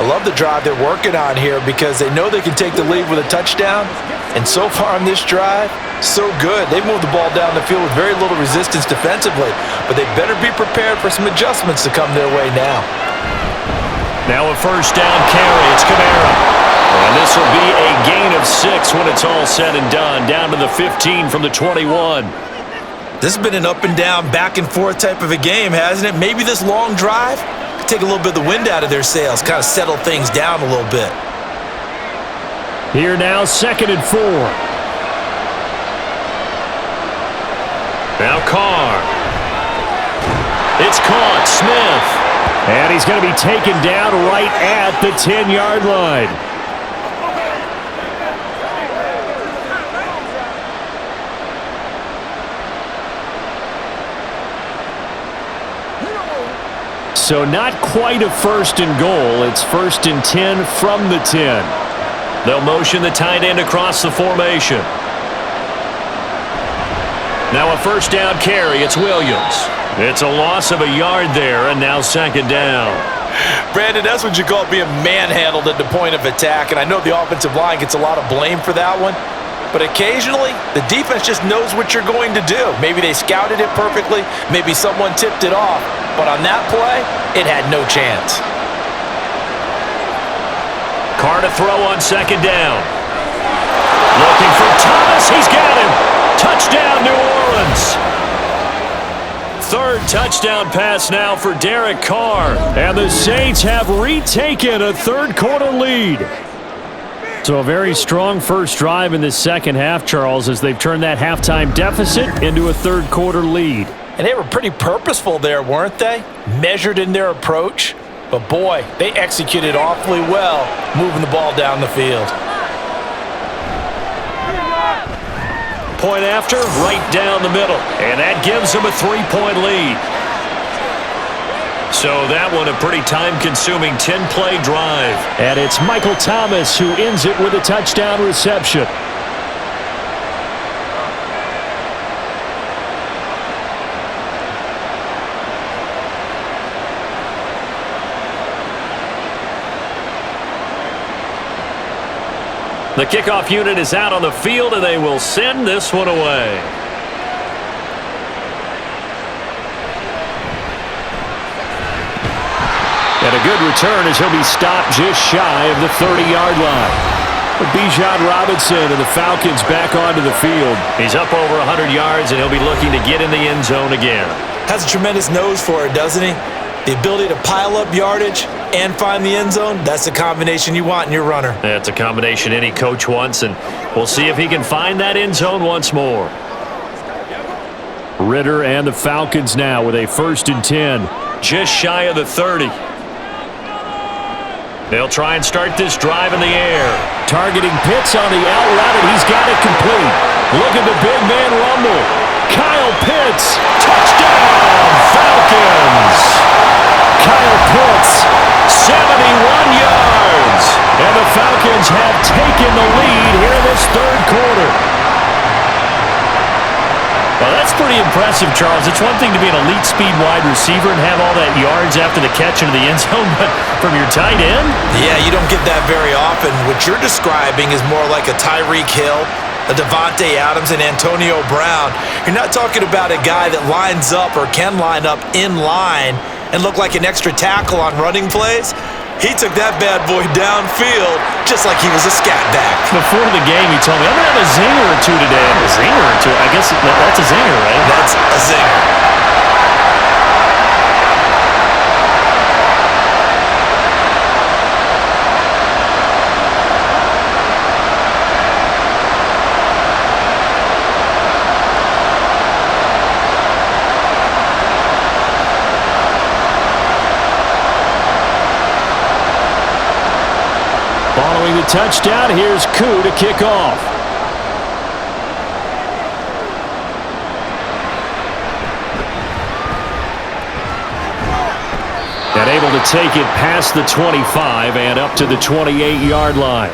I love the drive they're working on here because they know they can take the lead with a touchdown. And so far on this drive, so good. They've moved the ball down the field with very little resistance defensively. But they better be prepared for some adjustments to come their way now. Now a first down carry. It's Kamara. And this will be a gain of 6 when it's all said and done. Down to the 15 from the 21. This has been an up and down, back and forth type of a game, hasn't it? Maybe this long drive could take a little bit of the wind out of their sails, kind of settle things down a little bit. Here now, 2nd and 4. Now Carr. It's caught. Smith. And he's going to be taken down right at the 10-yard line. So not quite a 1st and goal. It's 1st and 10 from the 10. They'll motion the tight end across the formation. Now a first down carry. It's Williams. It's a loss of a yard there, and now 2nd down. Brandon, that's what you call being manhandled at the point of attack, and I know the offensive line gets a lot of blame for that one. But occasionally, the defense just knows what you're going to do. Maybe they scouted it perfectly. Maybe someone tipped it off. But on that play, it had no chance. Carr to throw on 2nd down. Looking for Thomas. He's got him. Touchdown, New Orleans. 3rd touchdown pass now for Derek Carr. And the Saints have retaken a 3rd quarter lead. So a very strong first drive in this second half, Charles, as they've turned that halftime deficit into a third-quarter lead. And they were pretty purposeful there, weren't they? Measured in their approach. But, boy, they executed awfully well moving the ball down the field. Point after, right down the middle. And that gives them a 3-point lead. So that one a pretty time-consuming 10-play drive. And it's Michael Thomas who ends it with a touchdown reception. The kickoff unit is out on the field, and they will send this one away. And a good return as he'll be stopped just shy of the 30-yard line. Bijan Robinson and the Falcons back onto the field. He's up over 100 yards, and he'll be looking to get in the end zone again. Has a tremendous nose for it, doesn't he? The ability to pile up yardage and find the end zone, that's the combination you want in your runner. That's a combination any coach wants, and we'll see if he can find that end zone once more. Ritter and the Falcons now with a 1st and 10. Just shy of the 30. They'll try and start this drive in the air. Targeting Pitts on the out route, and he's got it complete. Look at the big man rumble. Kyle Pitts, touchdown, Falcons. Kyle Pitts, 71 yards. And the Falcons have taken the lead here in this third quarter. Well, that's pretty impressive, Charles. It's one thing to be an elite speed wide receiver and have all that yards after the catch into the end zone, but from your tight end? Yeah, you don't get that very often. What you're describing is more like a Tyreek Hill, a Devontae Adams, and Antonio Brown. You're not talking about a guy that lines up or can line up in line and look like an extra tackle on running plays. He took that bad boy downfield just like he was a scat back. Before the game, he told me, I'm going to have a zinger or two today. A zinger or two? I guess that's a zinger, right? That's a zinger. Following the touchdown, here's Koo to kick off. And able to take it past the 25 and up to the 28-yard line.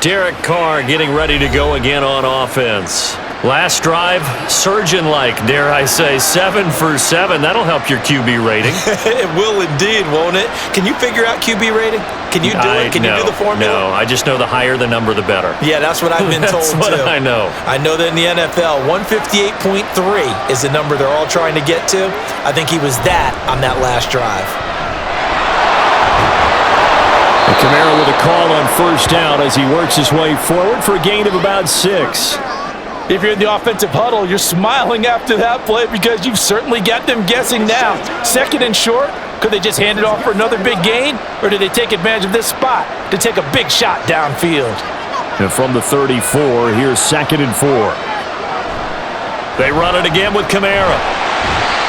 Derek Carr getting ready to go again on offense. Last drive, surgeon-like, dare I say, 7 for 7. That'll help your QB rating. It will indeed, won't it? Can you figure out QB rating? Can you do it? Can you do the formula? No, I just know the higher the number, the better. Yeah, that's what I've been told, That's what I know. I know that in the NFL, 158.3 is the number they're all trying to get to. I think he was that on that last drive. And Kamara with a call on first down as he works his way forward for a gain of about 6. If you're in the offensive huddle, you're smiling after that play because you've certainly got them guessing now. 2nd and short, could they just hand it off for another big gain? Or do they take advantage of this spot to take a big shot downfield? And from the 34, here's 2nd and 4. They run it again with Kamara.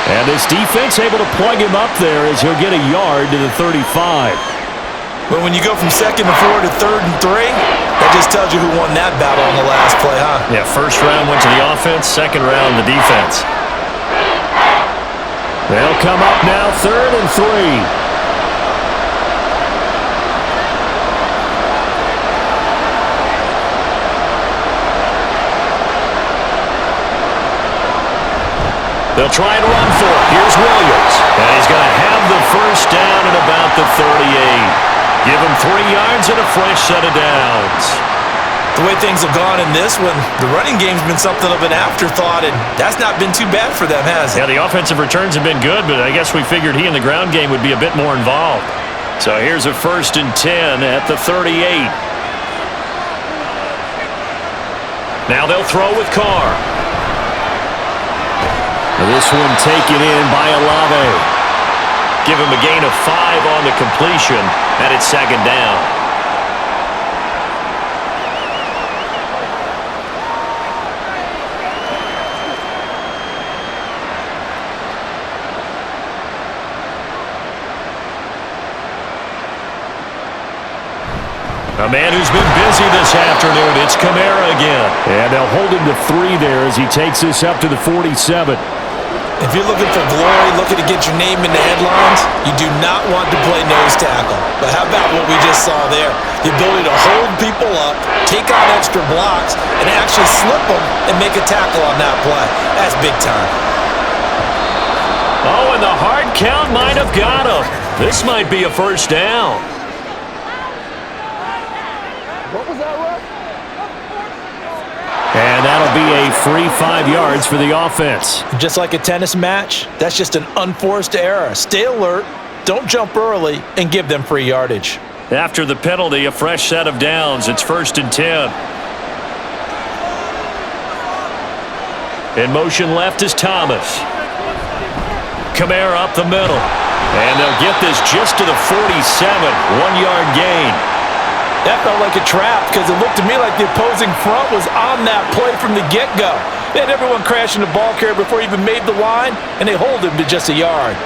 And this defense able to plug him up there as he'll get a yard to the 35. But when you go from 2nd and 4 to 3rd and 3, that just tells you who won that battle on the last play, huh? Yeah, first round went to the offense, second round the defense. They'll come up now 3rd and 3. They'll try and run for it. Here's Williams. And he's going to have the first down at about the 38. Give him 3 yards and a fresh set of downs. The way things have gone in this one, the running game's been something of an afterthought, and that's not been too bad for them, has it? Yeah, the offensive returns have been good, but I guess we figured he in the ground game would be a bit more involved. So here's a 1st and 10 at the 38. Now they'll throw with Carr. This one taken in by Olave. Give him a gain of 5 on the completion, and it's 2nd down. A man who's been busy this afternoon. It's Kamara again. And they'll hold him to 3 there as he takes this up to the 47. If you're looking for glory, looking to get your name in the headlines, you do not want to play nose tackle. But how about what we just saw there? The ability to hold people up, take on extra blocks, and actually slip them and make a tackle on that play. That's big time. Oh, and the hard count might have got him. This might be a first down. What was that, ref? And that'll be a free 5 yards for the offense. Just like a tennis match, that's just an unforced error. Stay alert, don't jump early, and give them free yardage. After the penalty, a fresh set of downs. It's 1st and 10. In motion left is Thomas. Kamara up the middle. And they'll get this just to the 47. 1-yard gain. That felt like a trap because it looked to me like the opposing front was on that play from the get-go. They had everyone crashing the ball carrier before he even made the line, and they hold him to just a yard.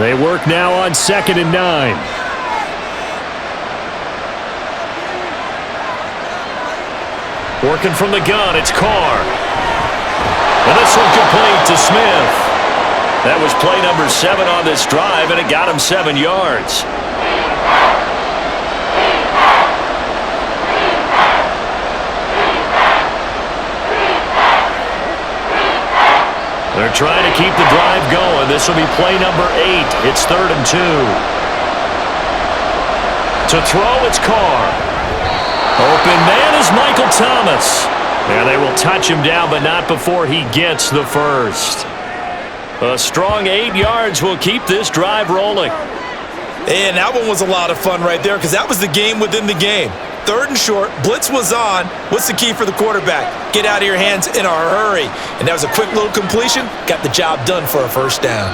They work now on 2nd and 9. Working from the gun, it's Carr. And this one complete to Smith. That was play number 7 on this drive, and it got him 7 yards. They're trying to keep the drive going. This will be play number 8. It's 3rd and 2. To throw, it's Carr. Open man is Michael Thomas. And they will touch him down, but not before he gets the first. A strong 8 yards will keep this drive rolling. And that one was a lot of fun right there because that was the game within the game. 3rd and short, blitz was on. What's the key for the quarterback? Get out of your hands in a hurry. And that was a quick little completion. Got the job done for a first down.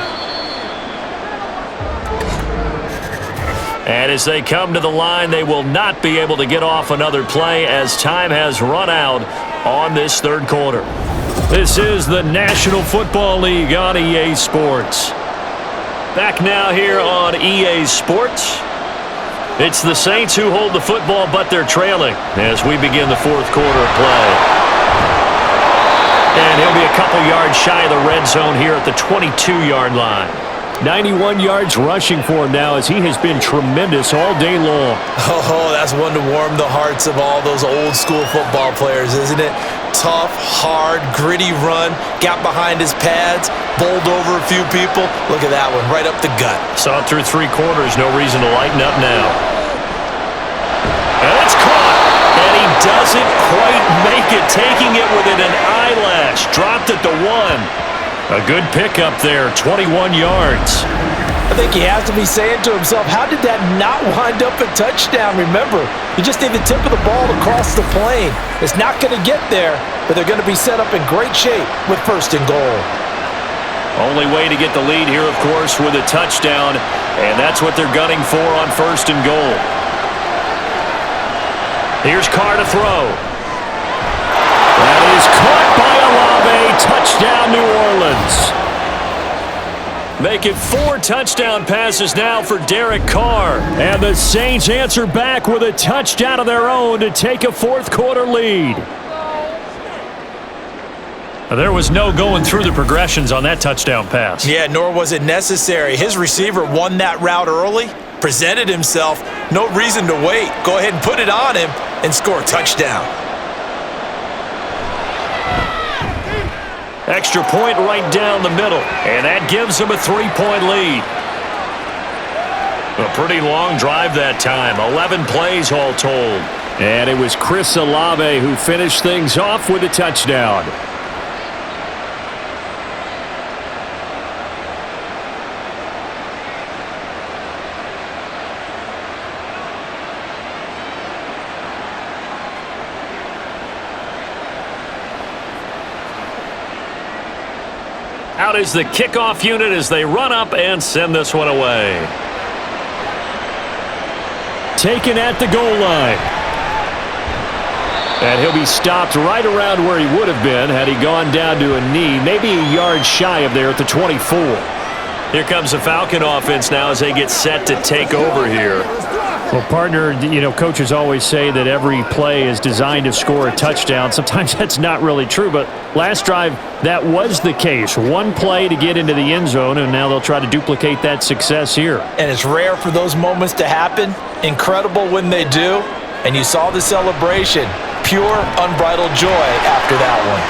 And as they come to the line, they will not be able to get off another play as time has run out on this 3rd quarter. This is the National Football League on EA Sports. Back now here on EA Sports. It's the Saints who hold the football, but they're trailing as we begin the 4th quarter of play. And he'll be a couple yards shy of the red zone here at the 22-yard line. 91 yards rushing for him now as he has been tremendous all day long. Oh, that's one to warm the hearts of all those old-school football players, isn't it? Tough, hard, gritty run, got behind his pads, bowled over a few people. Look at that one, right up the gut. Saw it through 3 quarters, no reason to lighten up now. And it's caught, and he doesn't quite make it, taking it within an eyelash. Dropped at the 1. A good pickup there, 21 yards. I think he has to be saying to himself, how did that not wind up a touchdown? Remember, you just need the tip of the ball to cross the plane. It's not going to get there, but they're going to be set up in great shape with 1st and goal. Only way to get the lead here, of course, with a touchdown, and that's what they're gunning for on 1st and goal. Here's Carr to throw. That is caught by Olave. Touchdown, New Orleans. Make it 4 touchdown passes now for Derek Carr. And the Saints answer back with a touchdown of their own to take a 4th quarter lead. There was no going through the progressions on that touchdown pass. Yeah, nor was it necessary. His receiver won that route early, presented himself. No reason to wait. Go ahead and put it on him and score a touchdown. Extra point right down the middle, and that gives them a 3-point lead. A pretty long drive that time, 11 plays all told. And it was Chris Olave who finished things off with a touchdown. Out is the kickoff unit as they run up and send this one away. Taken at the goal line. And he'll be stopped right around where he would have been had he gone down to a knee, maybe a yard shy of there at the 24. Here comes the Falcon offense now as they get set to take over here. Well, partner, coaches always say that every play is designed to score a touchdown. Sometimes that's not really true, but last drive, that was the case. One play to get into the end zone, and now they'll try to duplicate that success here. And it's rare for those moments to happen. Incredible when they do. And you saw the celebration. Pure, unbridled joy after that one.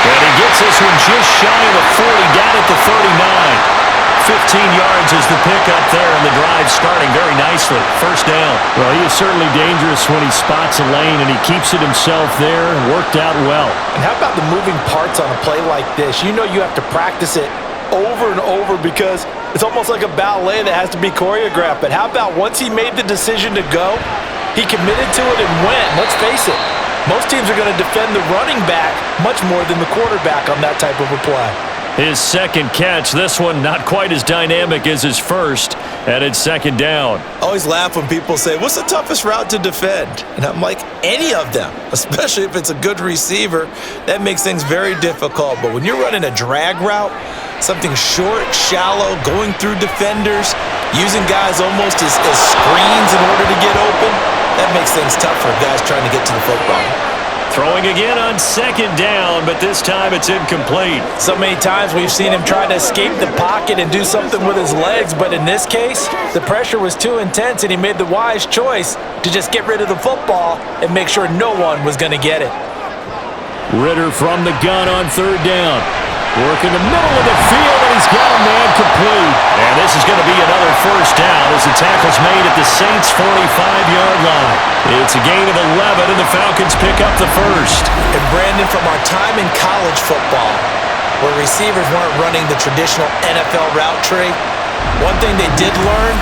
And he gets this one just shy of the 40, down at the 39. 15 yards is the pickup there, and the drive starting very nicely. First down. Well, he is certainly dangerous when he spots a lane, and he keeps it himself there. Worked out well. And how about the moving parts on a play like this? You know you have to practice it over and over because it's almost like a ballet that has to be choreographed. But how about once he made the decision to go, he committed to it and went. Let's face it, most teams are going to defend the running back much more than the quarterback on that type of a play. His second catch, this one not quite as dynamic as his first, and it's second down. I always laugh when people say, what's the toughest route to defend? And I'm like, any of them, especially if it's a good receiver. That makes things very difficult. But when you're running a drag route, something short, shallow, going through defenders, using guys almost as screens in order to get open, that makes things tough for guys trying to get to the football. Throwing again on second down, but this time it's incomplete. So many times we've seen him try to escape the pocket and do something with his legs, but in this case, the pressure was too intense and he made the wise choice to just get rid of the football and make sure no one was going to get it. Ritter from the gun on third down. Work in the middle of the field, and he's got a man complete. And this is going to be another first down as the tackle's made at the Saints' 45-yard line. It's a gain of 11, and the Falcons pick up the first. And Brandon, from our time in college football, where receivers weren't running the traditional NFL route tree, one thing they did learn,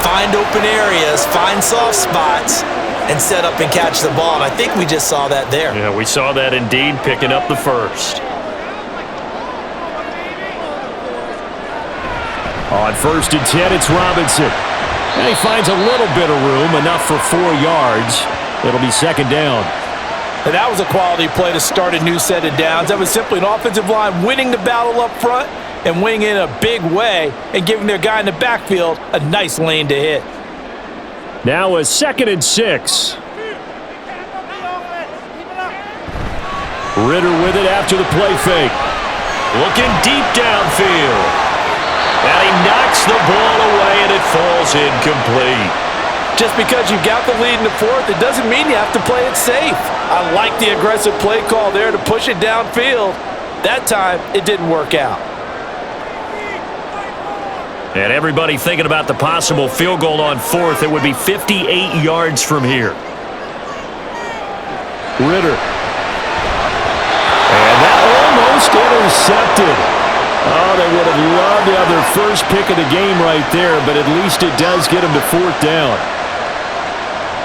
find open areas, find soft spots, and set up and catch the ball. And I think we just saw that there. Yeah, we saw that indeed, picking up the first. On first and 10, it's Robinson. And he finds a little bit of room, enough for 4 yards. It'll be second down. And that was a quality play to start a new set of downs. That was simply an offensive line winning the battle up front and winning in a big way and giving their guy in the backfield a nice lane to hit. Now a second and 6. Ritter with it after the play fake. Looking deep downfield. And he knocks the ball away, and it falls incomplete. Just because you got the lead in the fourth, it doesn't mean you have to play it safe. I like the aggressive play call there to push it downfield. That time, it didn't work out. And everybody thinking about the possible field goal on fourth. It would be 58 yards from here. Ritter. And that almost intercepted. Oh, they would have loved to have their first pick of the game right there, but at least it does get them to fourth down.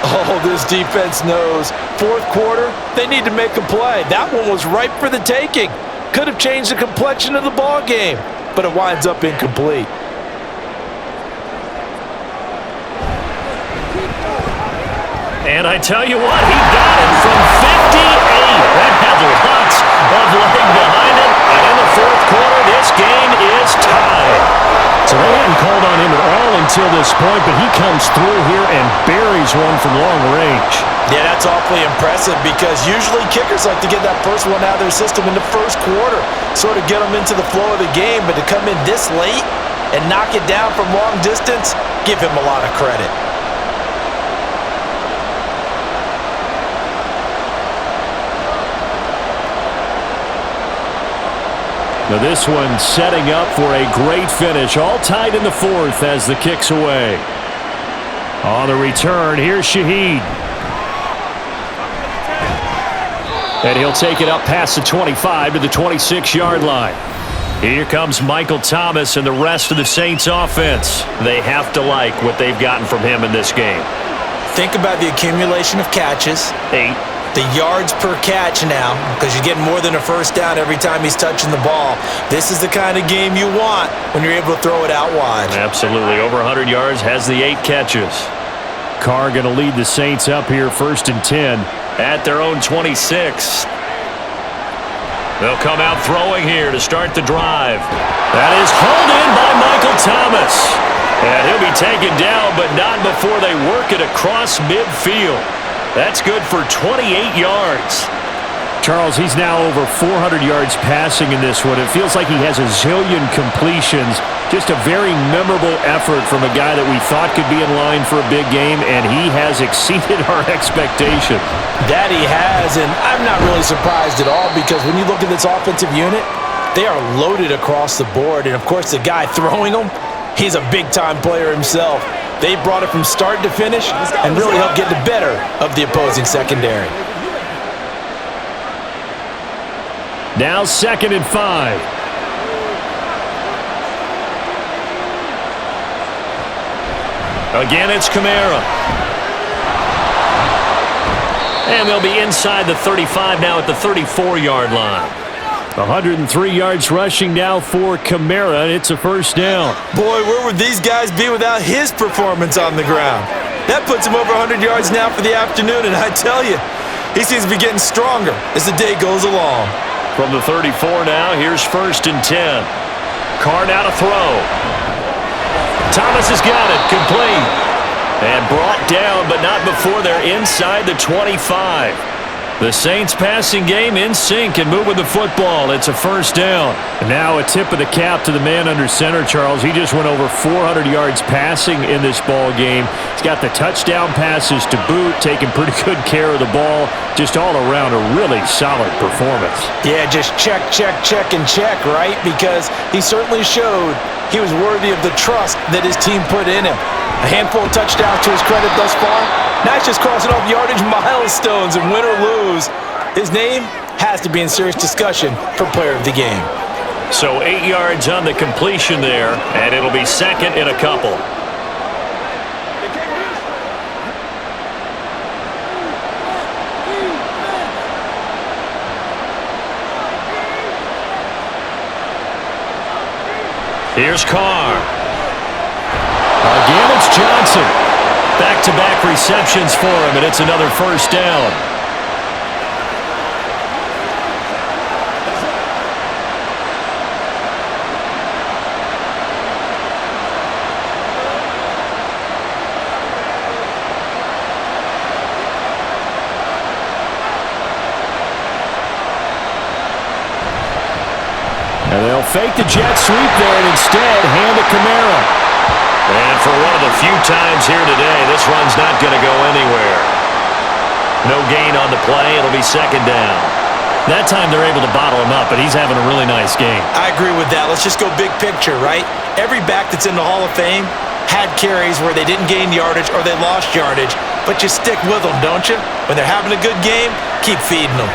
Oh, this defense knows. Fourth quarter, they need to make a play. That one was ripe for the taking. Could have changed the complexion of the ball game, but it winds up incomplete. And I tell you what, he got it from 58. That had lots of leg behind it. And in the fourth quarter, this game is tied. So they hadn't called on him at all until this point, but he comes through here and buries one from long range. Yeah, that's awfully impressive because usually kickers like to get that first one out of their system in the first quarter, sort of get them into the flow of the game, but to come in this late and knock it down from long distance, give him a lot of credit. Now this one setting up for a great finish. All tied in the fourth as the kick's away. On the return, here's Shaheed. And he'll take it up past the 25 to the 26-yard line. Here comes Michael Thomas and the rest of the Saints offense. They have to like what they've gotten from him in this game. Think about the accumulation of catches. 8. The yards per catch now, because you're getting more than a first down every time he's touching the ball. This is the kind of game you want when you're able to throw it out wide. Absolutely. Over 100 yards, has the 8 catches. Carr going to lead the Saints up here first and 10. At their own 26. They'll come out throwing here to start the drive. That is hauled in by Michael Thomas. And he'll be taken down, but not before they work it across midfield. That's good for 28 yards. Charles, he's now over 400 yards passing in this one. It feels like he has a zillion completions. Just a very memorable effort from a guy that we thought could be in line for a big game, and he has exceeded our expectation. That he has, and I'm not really surprised at all because when you look at this offensive unit, they are loaded across the board. And, of course, the guy throwing them, he's a big-time player himself. They brought it from start to finish and really helped get the better of the opposing secondary. Now 2nd and 5. Again, it's Kamara. And they'll be inside the 35 now at the 34-yard line. 103 yards rushing now for Kamara, and it's a first down. Boy, where would these guys be without his performance on the ground? That puts him over 100 yards now for the afternoon, and I tell you, he seems to be getting stronger as the day goes along. From the 34 now, here's 1st and 10. Carr now to throw. Thomas has got it, complete. And brought down, but not before they're inside the 25. The Saints passing game in sync and moving the football. It's a first down. And now a tip of the cap to the man under center, Charles. He just went over 400 yards passing in this ball game. He's got the touchdown passes to boot, taking pretty good care of the ball. Just all around a really solid performance. Yeah, just check, and check, right? Because he certainly showed he was worthy of the trust that his team put in him. A handful of touchdowns to his credit thus far. Now he's just crossing off yardage milestones, and win or lose, his name has to be in serious discussion for player of the game. So 8 yards on the completion there, and it'll be 2nd and a couple. Here's Carr. Again, it's Johnson. Back-to-back receptions for him, and it's another first down. And they'll fake the jet sweep there and instead hand it Kamara. And for one of the few times here today, this run's not going to go anywhere. No gain on the play. It'll be 2nd down. That time they're able to bottle him up, but he's having a really nice game. I agree with that. Let's just go big picture, right? Every back that's in the Hall of Fame had carries where they didn't gain yardage or they lost yardage, but you stick with them, don't you? When they're having a good game, keep feeding them.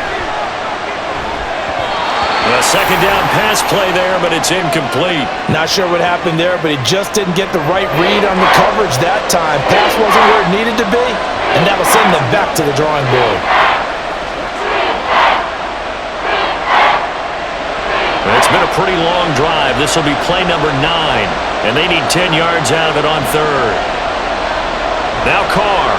A 2nd down pass play there, but it's incomplete. Not sure what happened there, but he just didn't get the right read on the coverage that time. Pass wasn't where it needed to be, and that'll send them back to the drawing board. It's been a pretty long drive. This will be play number 9, and they need 10 yards out of it on 3rd. Now Carr.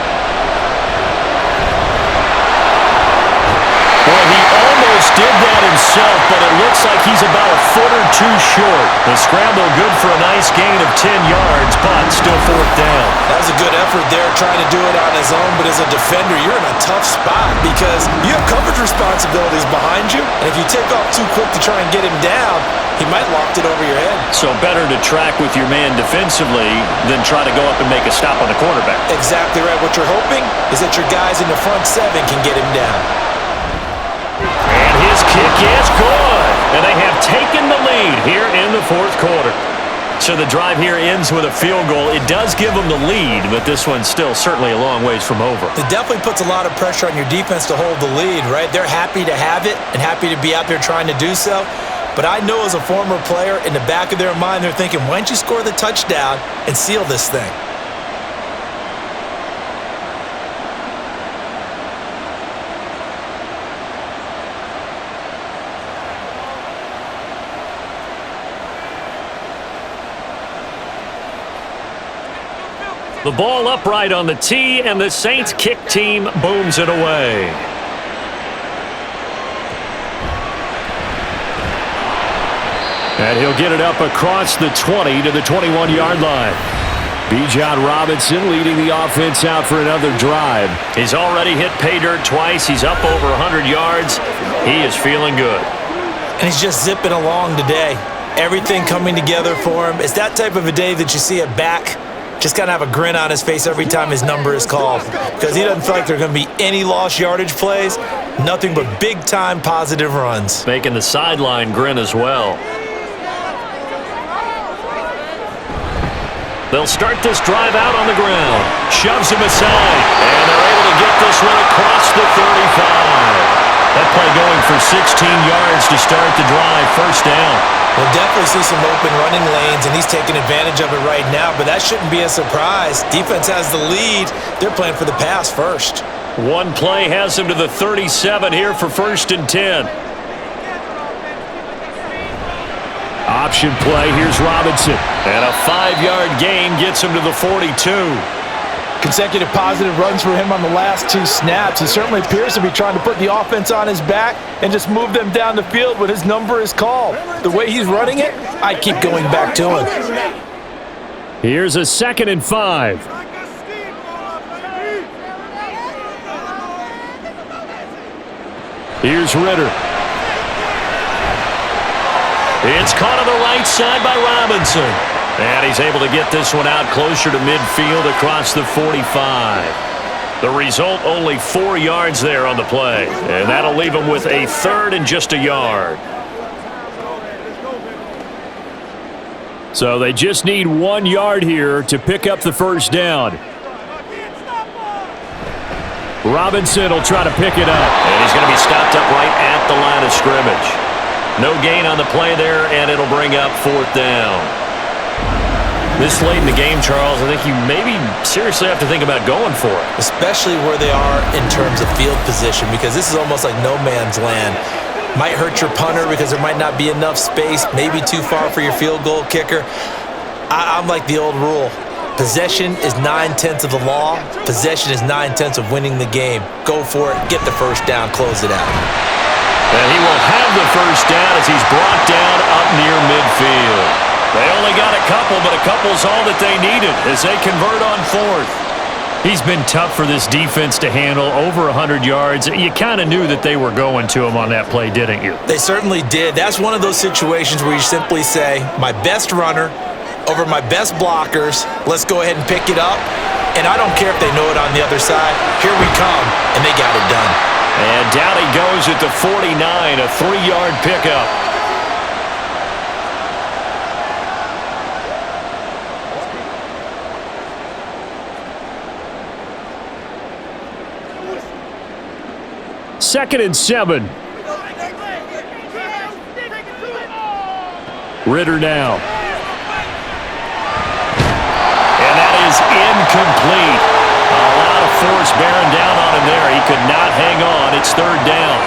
Well, he almost did that himself, but it looks like he's about a foot or two short. The scramble good for a nice gain of 10 yards, but still 4th down. That was a good effort there, trying to do it on his own, but as a defender, you're in a tough spot because you have coverage responsibilities behind you, and if you take off too quick to try and get him down, he might loft it over your head. So better to track with your man defensively than try to go up and make a stop on the quarterback. Exactly right. What you're hoping is that your guys in the front 7 can get him down. And his kick is good. And they have taken the lead here in the 4th quarter. So the drive here ends with a field goal. It does give them the lead, but this one's still certainly a long ways from over. It definitely puts a lot of pressure on your defense to hold the lead, right? They're happy to have it and happy to be out there trying to do so. But I know as a former player, in the back of their mind, they're thinking, why don't you score the touchdown and seal this thing? The ball upright on the tee, and the Saints kick team booms it away. And he'll get it up across the 20 to the 21-yard line. Bijan Robinson leading the offense out for another drive. He's already hit pay dirt twice. He's up over 100 yards. He is feeling good. And he's just zipping along today. Everything coming together for him. It's that type of a day that you see a back just kind of have a grin on his face every time his number is called, because he doesn't feel like there are going to be any lost yardage plays, nothing but big-time positive runs. Making the sideline grin as well. They'll start this drive out on the ground. Shoves him aside, and they're able to get this one across the 35. That play going for 16 yards to start the drive, first down. We'll definitely see some open running lanes, and he's taking advantage of it right now, but that shouldn't be a surprise. Defense has the lead. They're playing for the pass first. One play has him to the 37 here for 1st and 10. Option play, here's Robinson. And a 5-yard gain gets him to the 42. Consecutive positive runs for him on the last 2 snaps. He certainly appears to be trying to put the offense on his back and just move them down the field when his number is called. The way he's running it, I keep going back to him. Here's a 2nd and 5. Here's Ritter. It's caught on the right side by Robinson. And he's able to get this one out closer to midfield across the 45. The result, only 4 yards there on the play. And that'll leave him with a 3rd and just a yard. So they just need 1 yard here to pick up the first down. Robinson will try to pick it up. And he's going to be stopped up right at the line of scrimmage. No gain on the play there, and it'll bring up 4th down. This late in the game, Charles, I think you maybe seriously have to think about going for it. Especially where they are in terms of field position, because this is almost like no man's land. Might hurt your punter because there might not be enough space, maybe too far for your field goal kicker. I'm like the old rule. Possession is 9/10 of the law. Possession is 9/10 of winning the game. Go for it, get the first down, close it out. And he will have the first down as he's brought down up near midfield. They only got a couple, but a couple's all that they needed as they convert on 4th. He's been tough for this defense to handle, over 100 yards. You kind of knew that they were going to him on that play, didn't you? They certainly did. That's one of those situations where you simply say, my best runner over my best blockers, let's go ahead and pick it up. And I don't care if they know it on the other side. Here we come, and they got it done. And down he goes at the 49, a 3-yard pickup. Second and 7. Ritter now. And that is incomplete. A lot of force bearing down on him there. He could not hang on. It's 3rd down.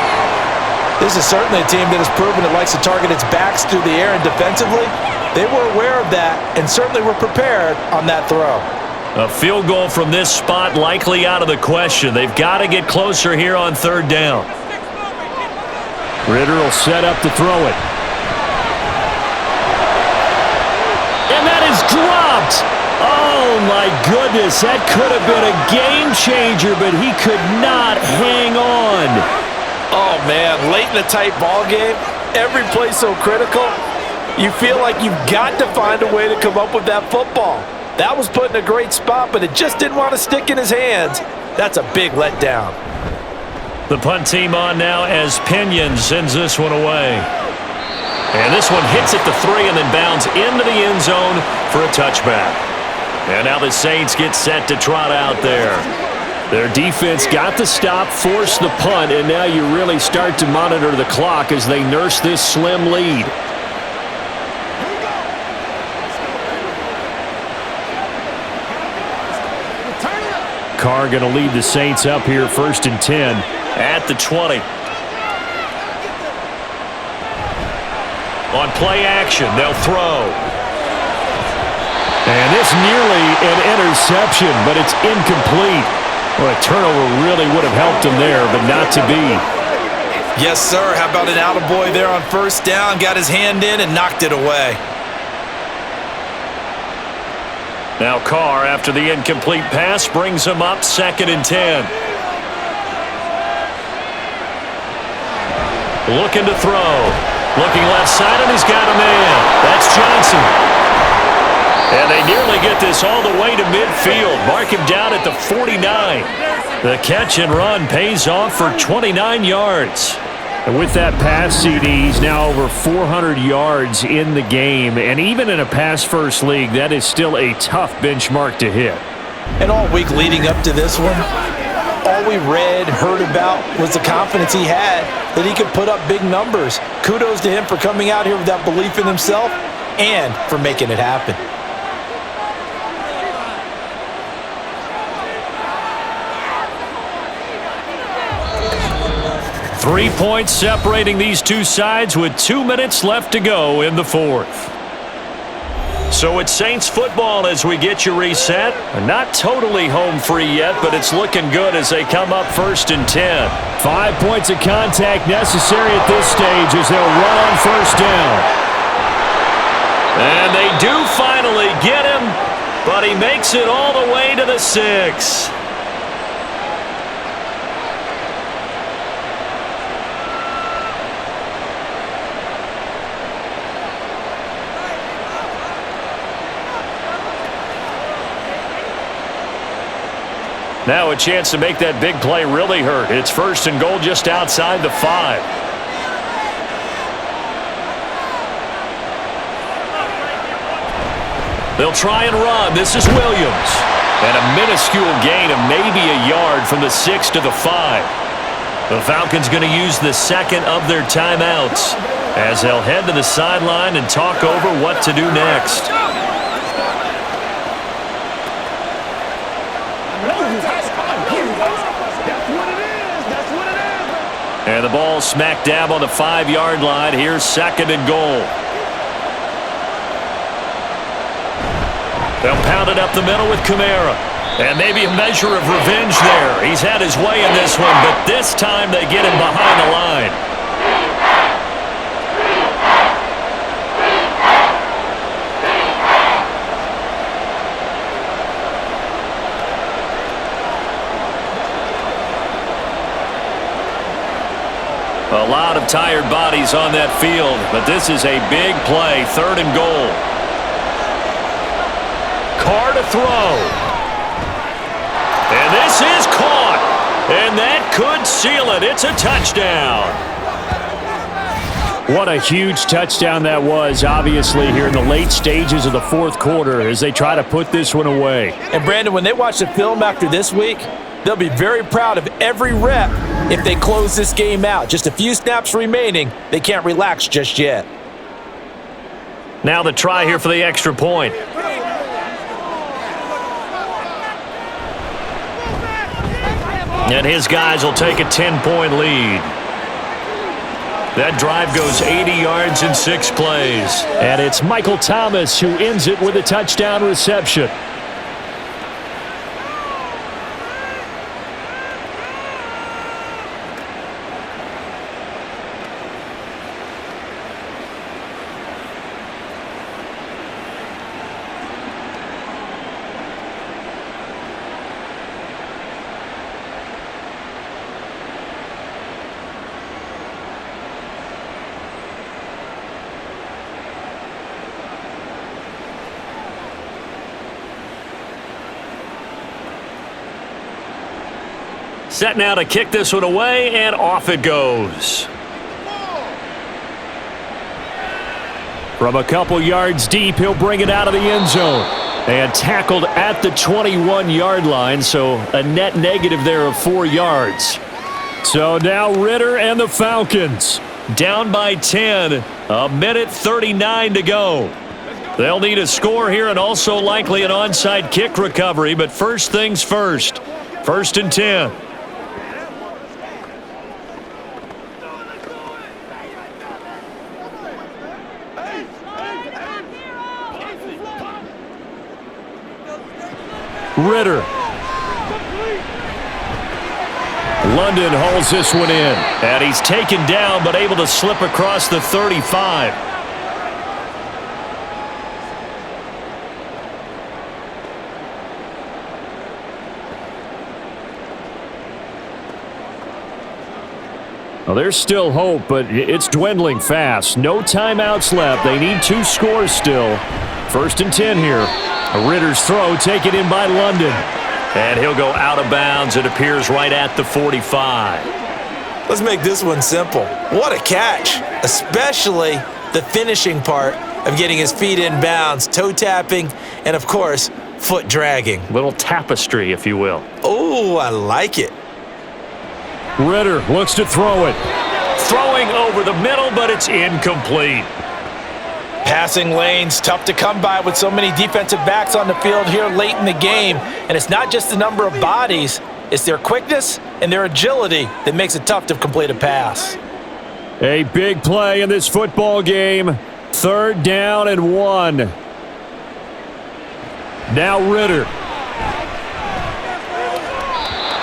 This is certainly a team that has proven it likes to target its backs through the air and defensively. They were aware of that and certainly were prepared on that throw. A field goal from this spot likely out of the question. They've got to get closer here on 3rd down. Ritter will set up to throw it. And that is dropped. Oh, my goodness. That could have been a game changer, but he could not hang on. Oh, man, late in a tight ball game, every play so critical, you feel like you've got to find a way to come up with that football. That was put in a great spot, but it just didn't want to stick in his hands. That's a big letdown. The punt team on now as Pinion sends this one away. And this one hits at the 3 and then bounds into the end zone for a touchback. And now the Saints get set to trot out there. Their defense got the stop, forced the punt, and now you really start to monitor the clock as they nurse this slim lead. Carr going to lead the Saints up here, 1st and 10 at the 20. On play action, they'll throw. And this nearly an interception, but it's incomplete. Well, a turnover really would have helped him there, but not to be. Yes, sir. How about an attaboy there on 1st down? Got his hand in and knocked it away. Now Carr, after the incomplete pass, brings him up 2nd and 10. Looking to throw. Looking left side, and he's got a man. That's Johnson. And they nearly get this all the way to midfield. Mark him down at the 49. The catch and run pays off for 29 yards. And with that pass, CD, he's now over 400 yards in the game. And even in a pass-first league, that is still a tough benchmark to hit. And all week leading up to this one, all we read, heard about was the confidence he had that he could put up big numbers. Kudos to him for coming out here with that belief in himself and for making it happen. Three points separating these two sides with 2 minutes left to go in the fourth. So it's Saints football as we get you reset. Not totally home free yet, but it's looking good as they come up 1st and 10. 5 points of contact necessary at this stage as they'll run on 1st down. And they do finally get him, but he makes it all the way to the 6. Now a chance to make that big play really hurt. It's 1st and goal just outside the 5. They'll try and run. This is Williams. And a minuscule gain of maybe a yard from the 6 to the 5. The Falcons going to use the 2nd of their timeouts as they'll head to the sideline and talk over what to do next. And the ball smack dab on the 5-yard line. Here's 2nd and goal. They'll pound it up the middle with Kamara. And maybe a measure of revenge there. He's had his way in this one, but this time they get him behind the line. A lot of tired bodies on that field, but this is a big play. 3rd and goal. Carr to throw. And this is caught. And that could seal it. It's a touchdown. What a huge touchdown that was, obviously, here in the late stages of the 4th quarter as they try to put this one away. And, Brandon, when they watch the film after this week, they'll be very proud of every rep if they close this game out. Just a few snaps remaining. They can't relax just yet. Now the try here for the extra point. And his guys will take a 10-point lead. That drive goes 80 yards in 6 plays. And it's Michael Thomas who ends it with a touchdown reception. Set now to kick this one away, and off it goes. From a couple yards deep, he'll bring it out of the end zone. And tackled at the 21-yard line, so a net negative there of 4 yards. So now Ritter and the Falcons down by 10, 1:39 to go. They'll need a score here and also likely an onside kick recovery, but first things first. 1st and 10. Ritter. London hauls this one in. And he's taken down but able to slip across the 35. Well, there's still hope, but it's dwindling fast. No timeouts left. They need 2 scores still. 1st and 10 here. A Ritter's throw taken in by London. And he'll go out of bounds. It appears right at the 45. Let's make this one simple. What a catch, especially the finishing part of getting his feet in bounds, toe tapping, and of course, foot dragging. Little tapestry, if you will. Oh, I like it. Ritter looks to throw it. Throwing over the middle, but it's incomplete. Passing lanes, tough to come by with so many defensive backs on the field here late in the game. And it's not just the number of bodies, it's their quickness and their agility that makes it tough to complete a pass. A big play in this football game. 3rd down and 1. Now Ritter.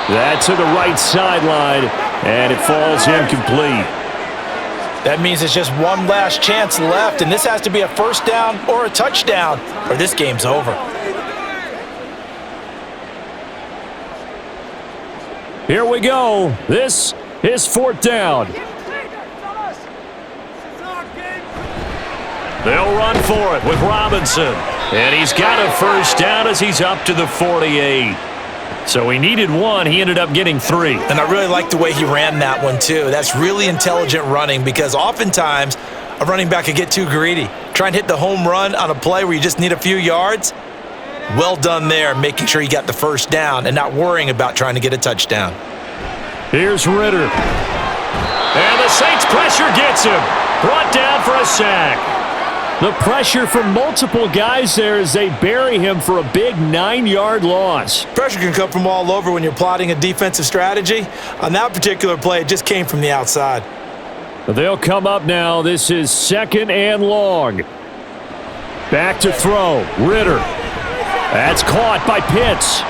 That's to the right sideline, and it falls incomplete. That means it's just one last chance left, and this has to be a 1st down or a touchdown, or this game's over. Here we go. This is 4th down. They'll run for it with Robinson. And he's got a 1st down as he's up to the 48. So he needed 1. He ended up getting 3. And I really like the way he ran that one, too. That's really intelligent running because oftentimes a running back could get too greedy. Try and hit the home run on a play where you just need a few yards. Well done there, making sure he got the 1st down and not worrying about trying to get a touchdown. Here's Ritter. And the Saints pressure gets him. Brought down for a sack. The pressure from multiple guys there as they bury him for a big 9-yard loss. Pressure can come from all over when you're plotting a defensive strategy. On that particular play, it just came from the outside. They'll come up now. This is 2nd and long. Back to throw. Ritter. That's caught by Pitts.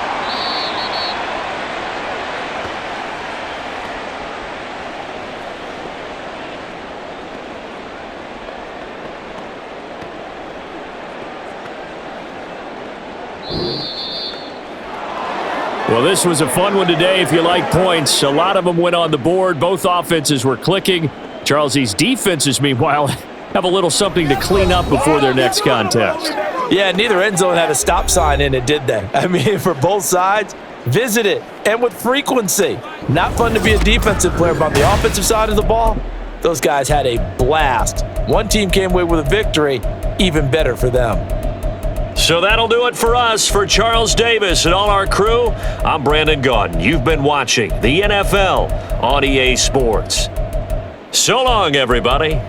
Well, this was a fun one today if you like points. A lot of them went on the board. Both offenses were clicking. Charles, these defenses, meanwhile, have a little something to clean up before their next contest. Yeah, neither end zone had a stop sign in it, did they? I mean, for both sides, visit it, and with frequency. Not fun to be a defensive player, but on the offensive side of the ball, those guys had a blast. One team came away with a victory, even better for them. So that'll do it for us. For Charles Davis and all our crew, I'm Brandon Gaudin. You've been watching the NFL on EA Sports. So long, everybody.